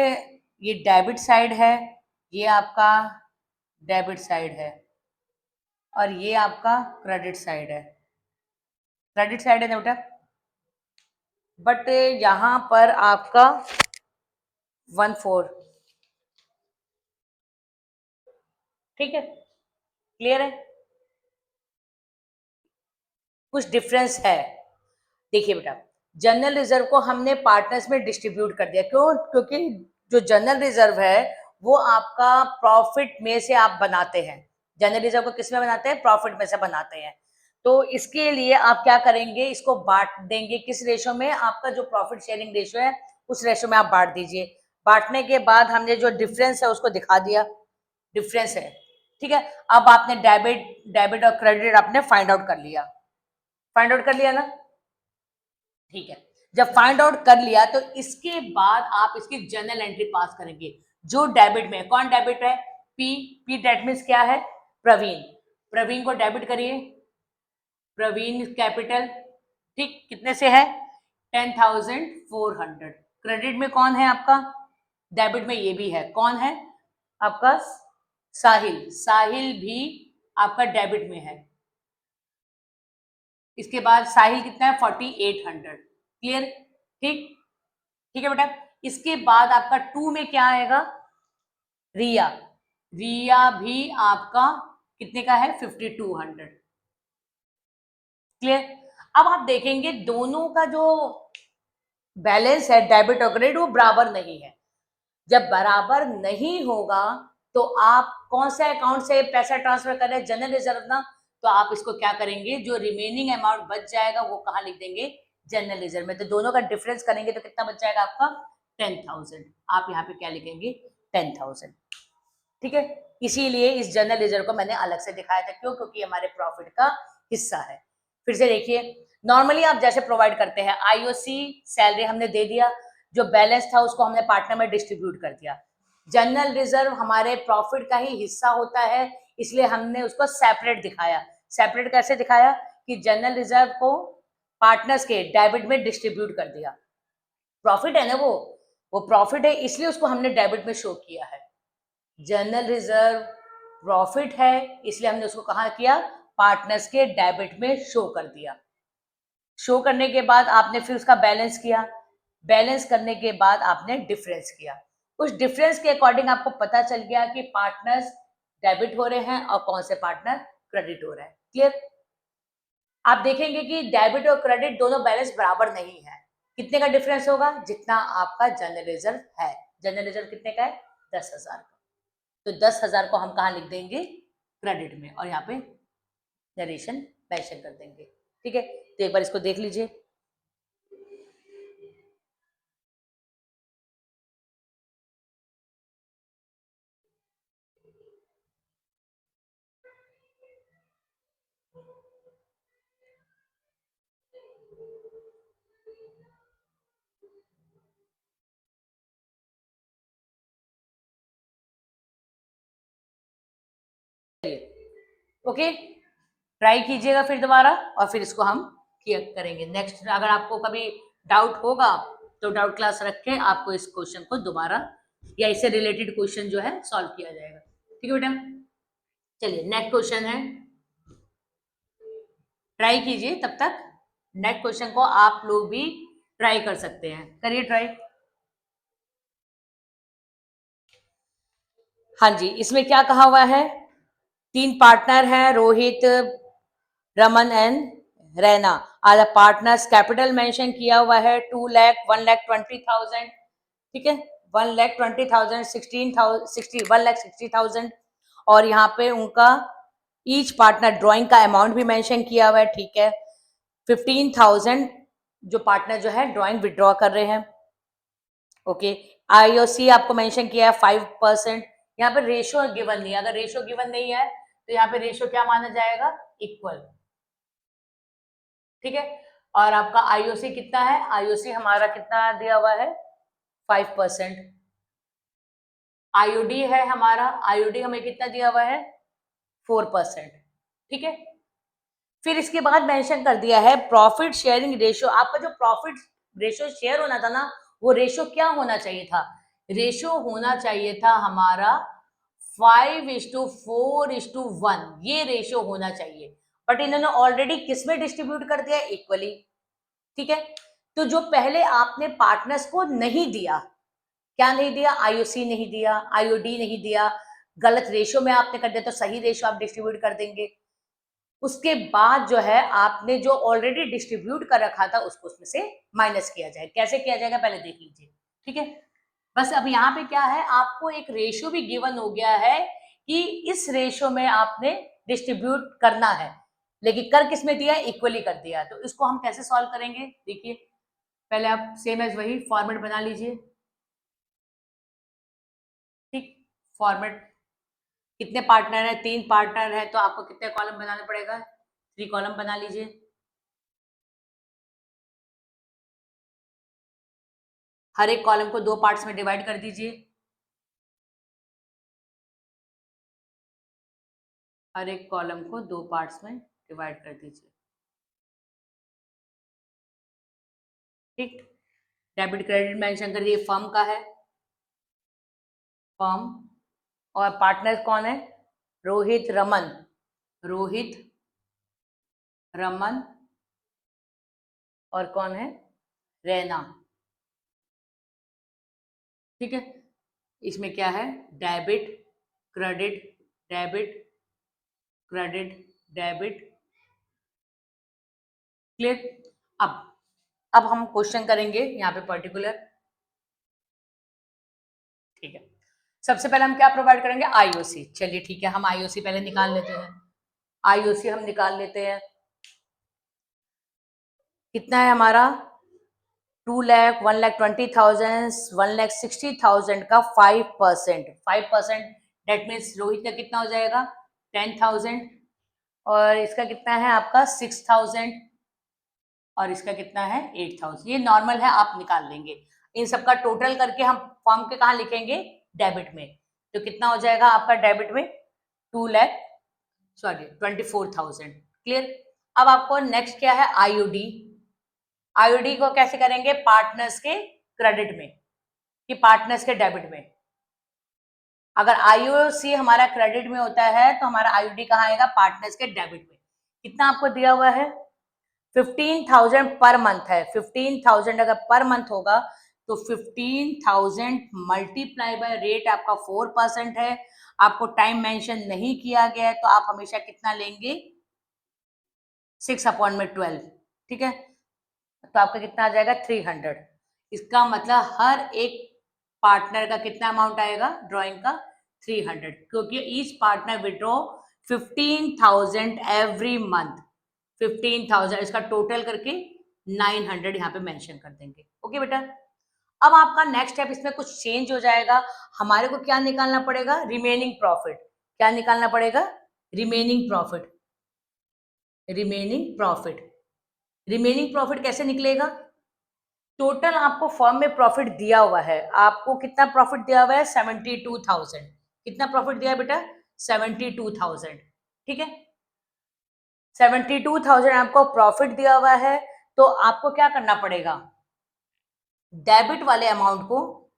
ये डेबिट साइड है, ये आपका डेबिट साइड है, और ये आपका क्रेडिट साइड है, क्रेडिट साइड है ना बेटा, बट यहाँ पर आपका 14, ठीक है, क्लियर है, कुछ डिफरेंस है। देखिए बेटा, जनरल रिजर्व को हमने पार्टनर्स में डिस्ट्रीब्यूट कर दिया, क्यों, क्योंकि जो जनरल रिजर्व है वो आपका प्रॉफिट में से आप बनाते हैं। जनरल रिजर्व को किस में बनाते हैं, प्रॉफिट में से बनाते हैं। तो इसके लिए आप क्या करेंगे, इसको बांट देंगे किस रेशो में, आपका जो प्रॉफिट शेयरिंग रेशो है उस रेशो में आप बांट दीजिए। बांटने के बाद हमने जो डिफरेंस है उसको दिखा दिया, डिफरेंस है, ठीक है। अब आपने डेबिट और क्रेडिट आपने फाइंड आउट कर लिया ना, ठीक है। जब फाइंड आउट कर लिया तो इसके बाद आप इसकी जर्नल एंट्री पास करेंगे। जो डेबिट में, कौन डेबिट है? पी डेट मीन्स क्या है? प्रवीण। प्रवीण को डेबिट करिए, प्रवीण कैपिटल, ठीक, कितने से है? 10,400। क्रेडिट में कौन है आपका? डेबिट में ये भी है, कौन है आपका? साहिल। साहिल भी आपका डेबिट में है। इसके बाद साहिल कितना है? 4,800। क्लियर? ठीक, ठीक है बेटा। इसके बाद आपका 2 में क्या आएगा? रिया। रिया भी आपका कितने का है? 5,200। क्लियर? अब आप देखेंगे दोनों का जो बैलेंस है डेबिट और क्रेडिट वो बराबर नहीं है। जब बराबर नहीं होगा तो आप कौन से अकाउंट से पैसा ट्रांसफर कर रहे हैं? जनरल रिजर्व ना। तो आप इसको क्या करेंगे? जो रिमेनिंग अमाउंट बच जाएगा वो कहाँ लिख देंगे? जनरल रिजर्व में। तो दोनों का डिफरेंस करेंगे तो कितना बच जाएगा आपका? 10,000। आप यहाँ पे क्या लिखेंगे? 10,000। ठीक है। इसीलिए इस जनरल रिजर्व को मैंने अलग से दिखाया था। क्यों? क्योंकि हमारे प्रॉफिट का हिस्सा है। फिर से देखिए, नॉर्मली आप जैसे प्रोवाइड करते हैं, आईओसी सैलरी हमने दे दिया, जो बैलेंस था उसको हमने पार्टनर में डिस्ट्रीब्यूट कर दिया। जनरल रिजर्व हमारे प्रॉफिट का ही हिस्सा होता है, इसलिए हमने उसको सेपरेट दिखाया। सेपरेट कैसे दिखाया? कि जनरल रिजर्व को पार्टनर्स के डेबिट में डिस्ट्रीब्यूट कर दिया। प्रॉफिट है ना, वो प्रॉफिट है, इसलिए उसको हमने डेबिट में शो किया है। जनरल रिजर्व प्रॉफिट है, इसलिए हमने उसको कहाँ किया? पार्टनर्स के डेबिट में शो कर दिया। शो करने के बाद आपने फिर उसका बैलेंस किया, बैलेंस करने के बाद आपने डिफरेंस किया। उस डिफरेंस के अकॉर्डिंग आपको पता चल गया कि पार्टनर्स डेबिट हो रहे हैं और कौन से पार्टनर क्रेडिट हो रहे हैं। क्लियर? आप देखेंगे कि डेबिट और क्रेडिट दोनों बैलेंस बराबर नहीं है। कितने का डिफरेंस होगा? जितना आपका जनरल रिजर्व है। जनरल रिजर्व कितने का है? 10,000 का। तो 10,000 को हम कहाँ लिख देंगे? क्रेडिट में, और यहाँ पे नरेशन मेंशन कर देंगे। ठीक है, तो एक बार इसको देख लीजिए। ओके, ट्राई कीजिएगा फिर दोबारा, और फिर इसको हम क्लियर करेंगे। नेक्स्ट अगर आपको कभी डाउट होगा तो डाउट क्लास रख के आपको इस क्वेश्चन को दोबारा या इससे रिलेटेड क्वेश्चन जो है सॉल्व किया जाएगा। ठीक है बेटा, चलिए नेक्स्ट क्वेश्चन है, ट्राई कीजिए तब तक। नेक्स्ट क्वेश्चन को आप लोग भी ट्राई कर सकते हैं, करिए ट्राई। हाँ जी, इसमें क्या कहा हुआ है? 3 पार्टनर हैं, Rohit, Raman and Raina are the partners. Capital mention किया हुआ है 2 लाख, 1,20,000। ठीक है, 1,20,000, 1,60,000, और यहाँ पे उनका ईच पार्टनर ड्राइंग का अमाउंट भी मेंशन किया हुआ है। ठीक है, 15,000 जो पार्टनर जो है ड्राइंग विड्रॉ कर रहे हैं। ओके, आईओसी आपको मेंशन किया है 5%। यहाँ पे रेशो गिवन नहीं है, अगर रेशो गिवन नहीं है तो यहाँ पे रेशो क्या माना जाएगा? इक्वल। ठीक है, और आपका आईओसी कितना है? आईओसी हमारा कितना दिया हुआ है? 5%। आईओडी है हमारा, आईओडी हमें कितना दिया हुआ है? 4%। ठीक है, फिर इसके बाद मेंशन कर दिया है प्रॉफिट शेयरिंग रेशियो। आपका जो प्रॉफिट रेशियो शेयर होना था ना, वो रेशियो क्या होना चाहिए था? रेशियो होना चाहिए था हमारा 5:4:1, ये रेशियो होना चाहिए। बट इन्होंने ऑलरेडी किसमें डिस्ट्रीब्यूट कर दिया? इक्वली। ठीक है, तो जो पहले आपने पार्टनर्स को नहीं दिया, क्या नहीं दिया? आईओसी नहीं दिया, आईओडी नहीं दिया, गलत रेशियो में आपने कर दिया, तो सही रेशियो आप डिस्ट्रीब्यूट कर देंगे। उसके बाद जो है आपने जो ऑलरेडी डिस्ट्रीब्यूट कर रखा था उसको उसमें से माइनस किया जाए। कैसे किया जाएगा पहले देख लीजिए। ठीक है, बस अब यहाँ पे क्या है, आपको एक रेशियो भी गिवन हो गया है कि इस रेशियो में आपने डिस्ट्रीब्यूट करना है, लेकिन कर किसमें दिया? इक्वली कर दिया। तो इसको हम कैसे सॉल्व करेंगे? देखिए, पहले आप सेम एज वही फॉर्मेट बना लीजिए। ठीक, फॉर्मेट कितने पार्टनर है? 3 पार्टनर है, तो आपको कितने कॉलम बनाना पड़ेगा? 3 कॉलम बना लीजिए। हर एक कॉलम को 2 पार्ट्स में डिवाइड कर दीजिए। हर एक कॉलम को 2 पार्ट्स में डिवाइड कर दीजिए। ठीक, डेबिट क्रेडिट मेंशन कर दिए। फर्म का है, फर्म, और पार्टनर कौन है? रोहित, रमन, रोहित, रमन, और कौन है? रैना। ठीक है, इसमें क्या है? Debit credit, debit credit, debit. Clear? अब हम क्वेश्चन करेंगे यहाँ पे पर्टिकुलर। ठीक है, सबसे पहले हम क्या प्रोवाइड करेंगे? आईओसी। चलिए ठीक है, हम आईओसी पहले निकाल लेते हैं। आईओसी हम निकाल लेते हैं। कितना है हमारा? 2 लाख, 1,20,000, 1,60,000 का 5%। 5% डेट मीन्स रोहित का कितना हो जाएगा? 10,000, और इसका कितना है आपका? 6,000, और इसका कितना है? 8,000। ये नॉर्मल है, आप निकाल लेंगे। इन सबका टोटल करके हम फॉर्म के कहाँ लिखेंगे? डेबिट में। तो कितना हो जाएगा आपका डेबिट में? 24,000। क्लियर? अब आपको नेक्स्ट क्या है? आईओडी। आईओडी को कैसे करेंगे? पार्टनर्स के क्रेडिट में कि पार्टनर्स के डेबिट में। अगर आईओसी हमारा क्रेडिट में होता है तो हमारा आईओडी कहाँ आएगा? पार्टनर्स के डेबिट में। कितना आपको दिया हुआ है? 15,000 पर मंथ है। 15,000 अगर पर मंथ होगा तो 15,000 मल्टीप्लाई बाय रेट आपका 4% है। आपको टाइम मेंशन नहीं किया गया है, तो आप हमेशा कितना लेंगे? 6/12। ठीक है, तो आपका कितना आ जाएगा? 300। इसका मतलब हर एक पार्टनर का कितना अमाउंट आएगा ड्रॉइंग का? 300, क्योंकि each partner withdraw 15,000 every month. 15,000 इसका टोटल करके 900 यहाँ पे मेंशन कर देंगे। ओके बेटा, अब आपका नेक्स्ट स्टेप इसमें कुछ चेंज हो जाएगा। हमारे को क्या निकालना पड़ेगा? Remaining profit. क्या निकालना पड़ेगा? Remaining profit. Remaining profit. Remaining profit कैसे निकलेगा? टोटल आपको फर्म में प्रॉफिट दिया हुआ है। आपको कितना प्रॉफिट दिया हुआ है? 72,000। कितना प्रॉफिट दिया है बेटा? 72,000। ठीक है, 72,000 आपको प्रॉफिट दिया हुआ है। तो आपको क्या करना पड़ेगा? डेबिट वाले अमाउंट को,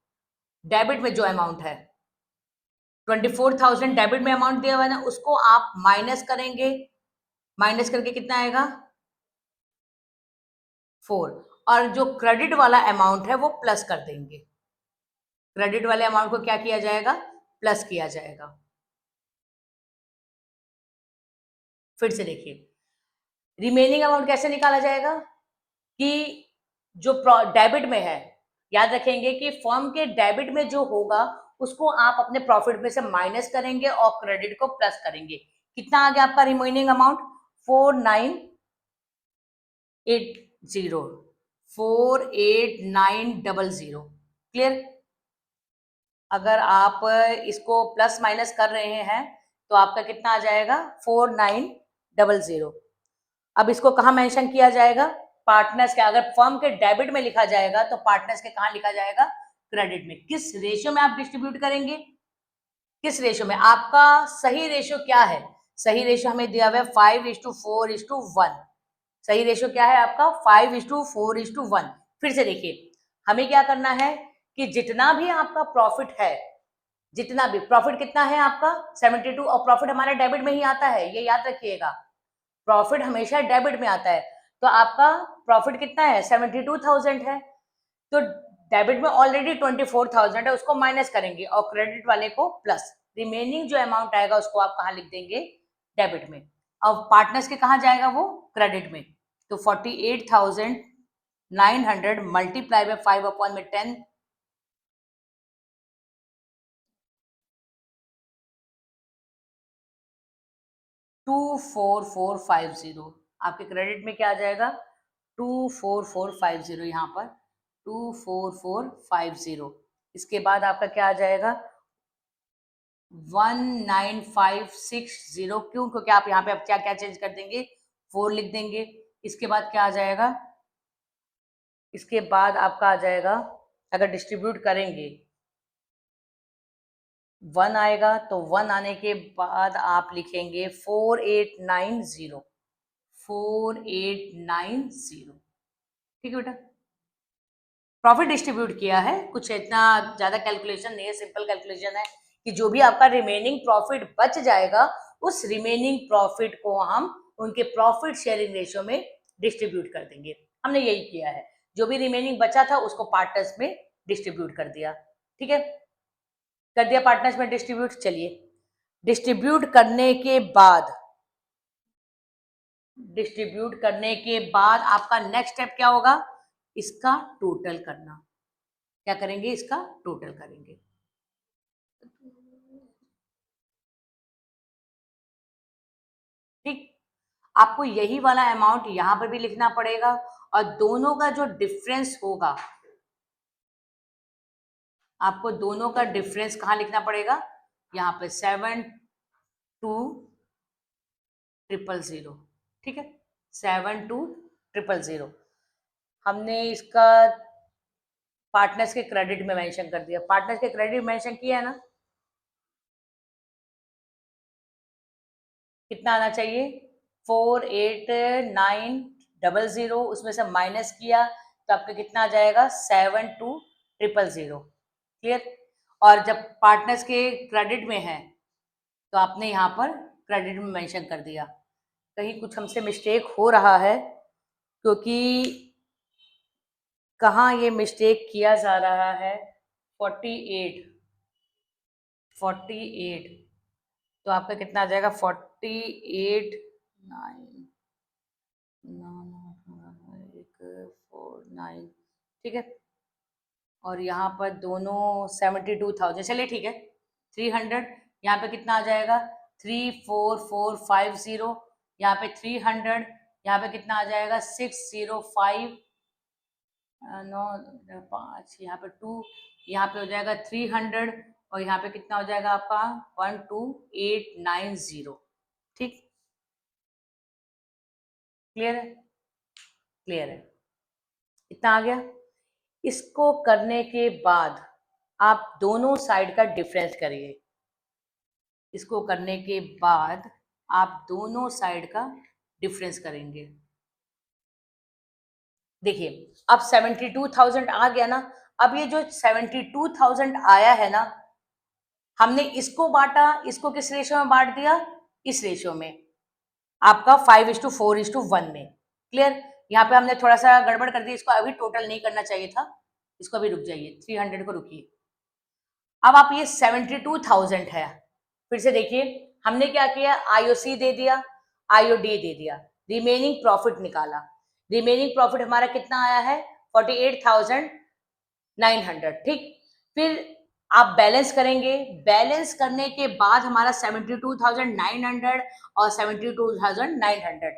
डेबिट में जो अमाउंट है 24,000 डेबिट में अमाउंट दिया हुआ है ना, उसको आप माइनस करेंगे। माइनस करके कितना आएगा? 4। और जो क्रेडिट वाला अमाउंट है वो प्लस कर देंगे। क्रेडिट वाले अमाउंट को क्या किया जाएगा? प्लस किया जाएगा। फिर से देखिए, रिमेनिंग अमाउंट कैसे निकाला जाएगा? कि जो डेबिट में है, याद रखेंगे कि फर्म के डेबिट में जो होगा उसको आप अपने प्रॉफिट में से माइनस करेंगे और क्रेडिट को प्लस करेंगे। कितना आ गया आपका रिमेनिंग अमाउंट? 4,980। 4,8,900। क्लियर? अगर आप इसको प्लस माइनस कर रहे हैं तो आपका कितना आ जाएगा? 4,900। अब इसको कहाँ मेंशन किया जाएगा? पार्टनर्स के। अगर फर्म के डेबिट में लिखा जाएगा तो पार्टनर्स के कहाँ लिखा जाएगा? क्रेडिट में। किस रेशियो में आप डिस्ट्रीब्यूट करेंगे? किस रेशियो में? आपका सही रेशियो क्या है? सही रेशियो हमें दिया हुआ है 5:4:1। सही रेशियो क्या है आपका? 5:4:1। फिर से देखिए, हमें क्या करना है कि जितना भी आपका प्रॉफिट है, जितना भी प्रॉफिट कितना है आपका? 72, और प्रॉफिट हमारे डेबिट में ही आता है, ये याद रखिएगा। प्रॉफिट हमेशा डेबिट में आता है। तो आपका प्रॉफिट कितना है? 72,000 है। तो डेबिट में ऑलरेडी 24,000 है, उसको माइनस करेंगे और क्रेडिट वाले को प्लस। रिमेनिंग जो अमाउंट आएगा उसको आप कहाँ लिख देंगे? डेबिट में। अब पार्टनर्स के कहाँ जाएगा वो? क्रेडिट में। तो 48,900 मल्टीप्लाई बाय 5/10, 24450। आपके क्रेडिट में क्या आ जाएगा? 24450 यहाँ पर 24450। इसके बाद आपका क्या आ जाएगा? 19560, क्यों? क्योंकि आप यहाँ पे अब क्या क्या चेंज कर देंगे, 4 लिख देंगे। इसके बाद क्या आ जाएगा, इसके बाद आपका आ जाएगा, अगर डिस्ट्रीब्यूट करेंगे 1 आएगा, तो 1 आने के बाद आप लिखेंगे 4890, 4890। ठीक है बेटा, प्रॉफिट डिस्ट्रीब्यूट किया है, कुछ इतना ज्यादा कैलकुलेशन नहीं है, सिंपल कैलकुलेशन है कि जो भी आपका रिमेनिंग प्रॉफिट बच जाएगा, उस रिमेनिंग प्रॉफिट को हम उनके प्रॉफिट शेयरिंग रेशियो में डिस्ट्रीब्यूट कर देंगे। हमने यही किया है, जो भी रिमेनिंग बचा था उसको पार्टनर्स में डिस्ट्रीब्यूट कर दिया। ठीक है, कर दिया पार्टनर्स में डिस्ट्रीब्यूट। चलिए, डिस्ट्रीब्यूट करने के बाद, डिस्ट्रीब्यूट करने के बाद आपका नेक्स्ट स्टेप क्या होगा, इसका टोटल करना। क्या करेंगे, इसका टोटल करेंगे। ठीक, आपको यही वाला अमाउंट यहां पर भी लिखना पड़ेगा, और दोनों का जो डिफरेंस होगा, आपको दोनों का डिफरेंस कहां लिखना पड़ेगा, यहाँ पे 72000। ठीक है, 72000 हमने इसका पार्टनर्स के क्रेडिट में मेंशन कर दिया। पार्टनर्स के क्रेडिट मेंशन किया है ना, कितना आना चाहिए, 48900, उसमें से माइनस किया तो आपका कितना आ जाएगा, 72000। क्लियर? और जब पार्टनर्स के क्रेडिट में है तो आपने यहाँ पर क्रेडिट में मेंशन कर दिया। कहीं कुछ हमसे मिस्टेक हो रहा है, क्योंकि कहाँ ये मिस्टेक किया जा रहा है, 48 तो आपका कितना आ जाएगा, 48,949। ठीक है, और यहाँ पर दोनों 72,000। चलिए ठीक है, 300, यहाँ पे कितना आ जाएगा, 34450, यहाँ पे 300, यहाँ पे कितना आ जाएगा, 605, 9 5, यहाँ पे 2, यहाँ पे हो जाएगा 300, और यहाँ पे कितना हो जाएगा आपका 12890। ठीक, क्लियर है? क्लियर है, इतना आ गया। इसको करने के बाद आप दोनों साइड का डिफरेंस करिए। इसको करने के बाद आप दोनों साइड का डिफरेंस करेंगे। देखिए, अब 72,000 आ गया ना, अब ये जो 72,000 आया है ना, हमने इसको बांटा, इसको किस रेशियो में बांट दिया, इस रेशियो में, आपका 5:4:1 में। क्लियर? यहाँ पे हमने थोड़ा सा गड़बड़ कर दी, इसको अभी टोटल नहीं करना चाहिए था, इसको अभी रुक जाइए, 300 को रुकिए। अब आप ये 72,000 है, फिर से देखिए, हमने क्या किया, आईओसी दे दिया, आईओडी दे दिया, रिमेनिंग प्रॉफिट निकाला। रिमेनिंग प्रॉफिट हमारा कितना आया है, 48,900। ठीक, फिर आप बैलेंस करेंगे, बैलेंस करने के बाद हमारा 72,900 और 72,900,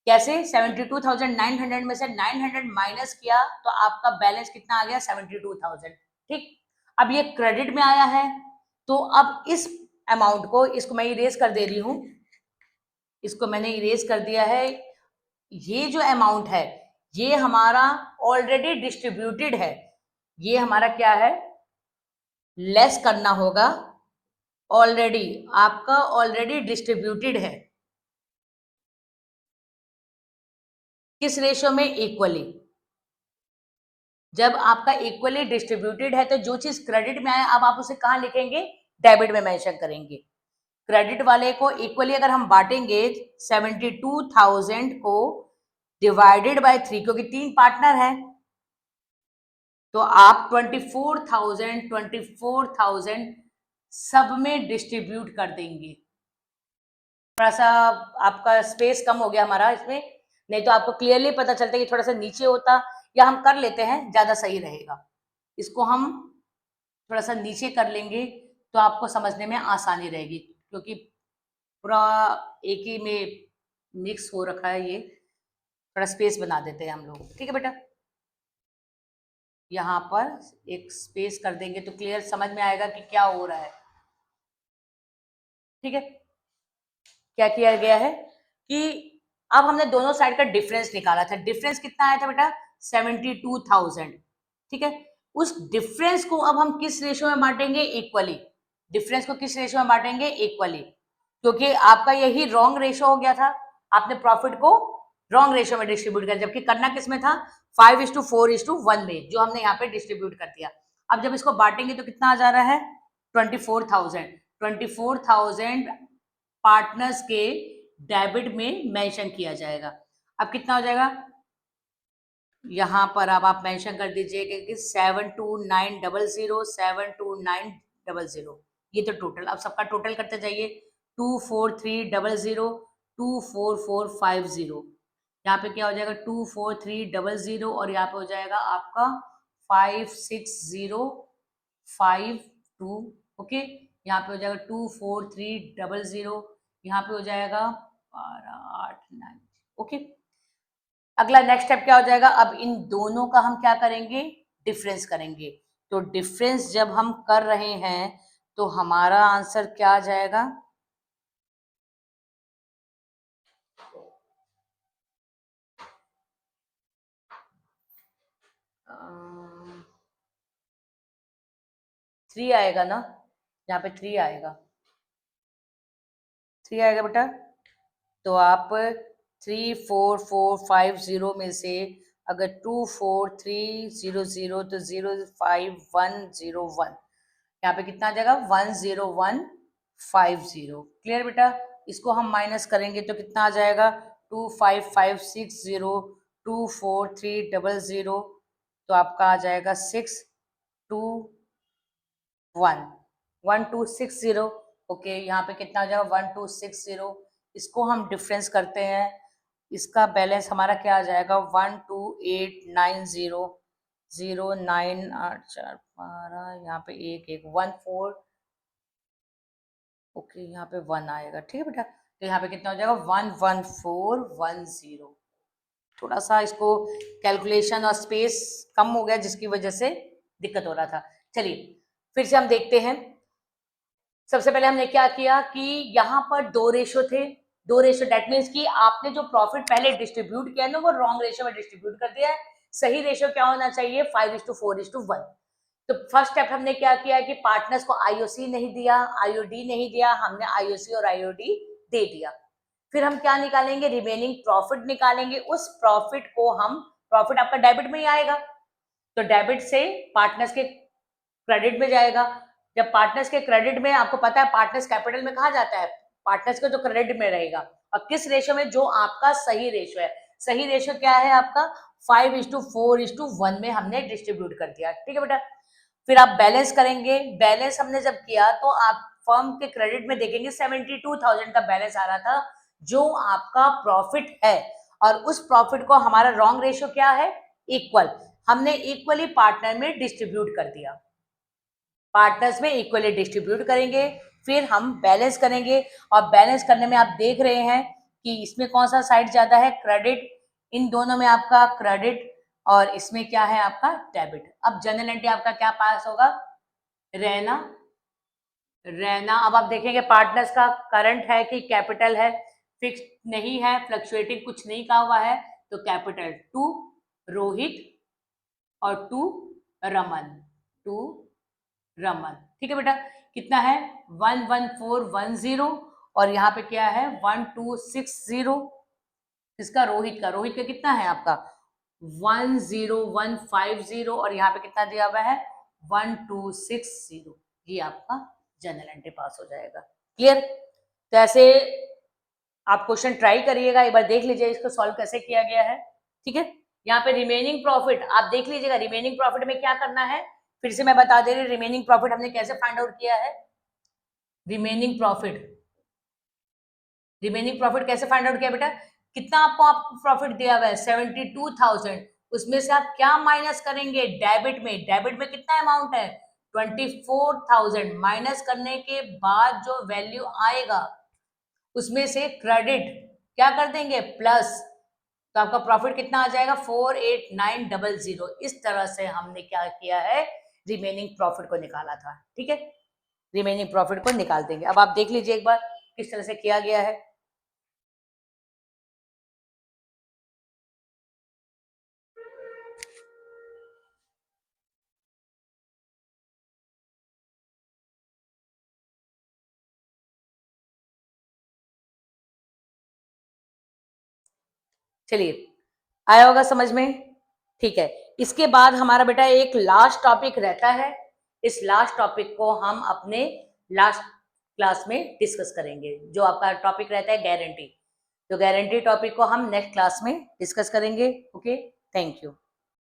कैसे, 72,900 में से 900 माइनस किया तो आपका बैलेंस कितना आ गया, 72,000। ठीक, अब ये क्रेडिट में आया है, तो अब इस अमाउंट को, इसको मैं इरेज कर दे रही हूं, इसको मैंने इरेज कर दिया है। ये जो अमाउंट है, ये हमारा ऑलरेडी डिस्ट्रीब्यूटेड है, ये हमारा क्या है, लेस करना होगा। ऑलरेडी आपका ऑलरेडी डिस्ट्रीब्यूटेड है, किस रेशियो में, इक्वली। जब आपका इक्वली डिस्ट्रीब्यूटेड है, तो जो चीज क्रेडिट में आए, अब आप उसे कहां लिखेंगे, डेबिट में मेंशन करेंगे। क्रेडिट वाले को इक्वली अगर हम बांटेंगे, 72,000 को डिवाइडेड बाय 3, क्योंकि 3 पार्टनर है, तो आप 24,000 सब में डिस्ट्रीब्यूट कर देंगे। थोड़ा सा आपका स्पेस कम हो गया हमारा इसमें, नहीं तो आपको क्लियरली पता चलता है कि थोड़ा सा नीचे होता, या हम कर लेते हैं, ज्यादा सही रहेगा। इसको हम थोड़ा सा नीचे कर लेंगे तो आपको समझने में आसानी रहेगी, क्योंकि पूरा एक ही में मिक्स हो रखा है, ये थोड़ा स्पेस बना देते हैं हम लोग। ठीक है बेटा, यहाँ पर एक स्पेस कर देंगे तो क्लियर समझ में आएगा कि क्या हो रहा है। ठीक है, क्या किया गया है कि अब हमने दोनों साइड का डिफरेंस निकाला था। डिफरेंस कितना आया था बेटा? 72,000। ठीक है, उस डिफरेंस को अब हम किस रेशियो में बांटेंगे? इक्वली। डिफरेंस को किस रेशियो में बांटेंगे? इक्वली, क्योंकि आपका यही रॉन्ग रेशियो हो गया था। आपने प्रॉफिट को रॉन्ग रेशियो में डिस्ट्रीब्यूट किया, जबकि करना किस में था? 5:4:1 में, जो हमने यहाँ पे डिस्ट्रीब्यूट कर दिया। अब जब इसको बांटेंगे तो कितना आ जा रहा है? 24,000। 24,000 पार्टनर्स के डेबिट में मेंशन किया जाएगा। अब कितना हो जाएगा? यहाँ पर अब आप मेंशन कर दीजिए कि 72900 72900, ये तो टोटल। अब सबका टोटल करते जाइए। 24300 24450, यहाँ पे क्या हो जाएगा? 24300 और यहाँ पे हो जाएगा आपका 56052। ओके, यहाँ पे हो जाएगा 24300, यहाँ पे हो जाएगा 1289। ओके, अगला नेक्स्ट स्टेप क्या हो जाएगा? अब इन दोनों का हम क्या करेंगे? डिफरेंस करेंगे। तो डिफरेंस जब हम कर रहे हैं तो हमारा आंसर क्या आ जाएगा? थ्री आएगा ना, यहाँ पे 3 आएगा। 3 आएगा बेटा। तो आप 34450 में से अगर 24300 तो 05101, यहाँ पे कितना आ जाएगा? 10150। क्लियर बेटा? इसको हम माइनस करेंगे तो कितना आ जाएगा? 25560 24300, तो आपका आ जाएगा 1260। ओके, यहाँ पे कितना आ जाएगा? 1260। इसको हम डिफरेंस करते हैं, इसका बैलेंस हमारा क्या आ जाएगा? 128900984, यहाँ पे 1114। ओके, यहाँ पे 1 आएगा। ठीक है बेटा, तो यहाँ पे कितना हो जाएगा? 11410। थोड़ा सा इसको कैलकुलेशन और स्पेस कम हो गया, जिसकी वजह से दिक्कत हो रहा था। चलिए फिर से हम देखते हैं। सबसे पहले हमने क्या किया कि यहाँ पर 2 रेशो थे। 2 रेशो, दैट मीन्स कि आपने जो प्रॉफिट पहले डिस्ट्रीब्यूट किया ना, वो रॉन्ग रेशो में डिस्ट्रीब्यूट कर दिया है। सही रेशो क्या होना चाहिए? 5:4:1। तो फर्स्ट स्टेप हमने क्या किया कि पार्टनर्स को आईओसी नहीं दिया, आईओडी नहीं दिया, हमने आईओसी और आईओडी दे दिया। फिर हम क्या निकालेंगे? रिमेनिंग प्रॉफिट निकालेंगे। उस प्रॉफिट को हम, प्रॉफिट आपका डेबिट में ही आएगा, तो डेबिट से पार्टनर्स के क्रेडिट में जाएगा। जब पार्टनर्स के क्रेडिट में, आपको पता है पार्टनर्स कैपिटल में कहा जाता है, पार्टनर्स के जो क्रेडिट में रहेगा। और किस रेशो में? जो आपका सही रेशो है। सही रेशो क्या है आपका? 5:4:1 में हमने डिस्ट्रीब्यूट कर दिया। ठीक है बेटा, फिर आप बैलेंस करेंगे। बैलेंस हमने जब किया तो आप फर्म के क्रेडिट में देखेंगे 72,000 का बैलेंस आ रहा था, जो आपका प्रॉफिट है। और उस प्रॉफिट को हमारा रॉन्ग रेशो क्या है? इक्वल। हमने इक्वली पार्टनर में डिस्ट्रीब्यूट कर दिया। पार्टनर्स में इक्वली डिस्ट्रीब्यूट करेंगे, फिर हम बैलेंस करेंगे। और बैलेंस करने में आप देख रहे हैं कि इसमें कौन सा साइड ज्यादा है? क्रेडिट। इन दोनों में आपका क्रेडिट और इसमें क्या है? आपका डेबिट। अब जनरल एंट्री आपका क्या पास होगा? रहना। अब आप देखेंगे पार्टनर्स का करंट है कि कैपिटल है? फिक्स नहीं है, फ्लक्चुएटिंग कुछ नहीं कहा हुआ है, तो कैपिटल 2 रोहित और 2 रमन। 2 रमन। ठीक है बेटा, कितना है? 11410। और यहाँ पे क्या है? 1260। इसका रोहित का कितना है आपका? 10150। और यहाँ पे कितना दिया हुआ है? 1260। ये आपका जनरल एंट्री पास हो जाएगा। क्लियर? तो ऐसे आप क्वेश्चन ट्राई करिएगा, एक बार देख लीजिए इसको सॉल्व कैसे किया गया है। ठीक है, यहाँ पे रिमेनिंग प्रॉफिट आप देख लीजिएगा। रिमेनिंग प्रॉफिट में क्या करना है, फिर से मैं बता दे रही हूँ। रिमेनिंग प्रॉफिट हमने कैसे फाइंड आउट किया है? रिमेनिंग प्रॉफिट कैसे फाइंड आउट किया बेटा? कितना आपको प्रॉफिट दिया हुआ है? 72,000। उसमें से आप क्या माइनस करेंगे? डेबिट में। डेबिट में कितना अमाउंट है? 24,000। माइनस करने के बाद जो वैल्यू आएगा उसमें से क्रेडिट क्या कर देंगे? प्लस। तो आपका प्रॉफिट कितना आ जाएगा? 48900। इस तरह से हमने क्या किया है? रिमेनिंग प्रॉफिट को निकाला था। ठीक है, रिमेनिंग प्रॉफिट को निकाल देंगे। अब आप देख लीजिए एक बार, किस तरह से किया गया है। चलिए, आया होगा समझ में? ठीक है। इसके बाद हमारा बेटा एक लास्ट टॉपिक रहता है। इस लास्ट टॉपिक को हम अपने लास्ट क्लास में डिस्कस करेंगे। जो आपका टॉपिक रहता है गारंटी। तो गारंटी टॉपिक को हम नेक्स्ट क्लास में डिस्कस करेंगे। Okay, thank you.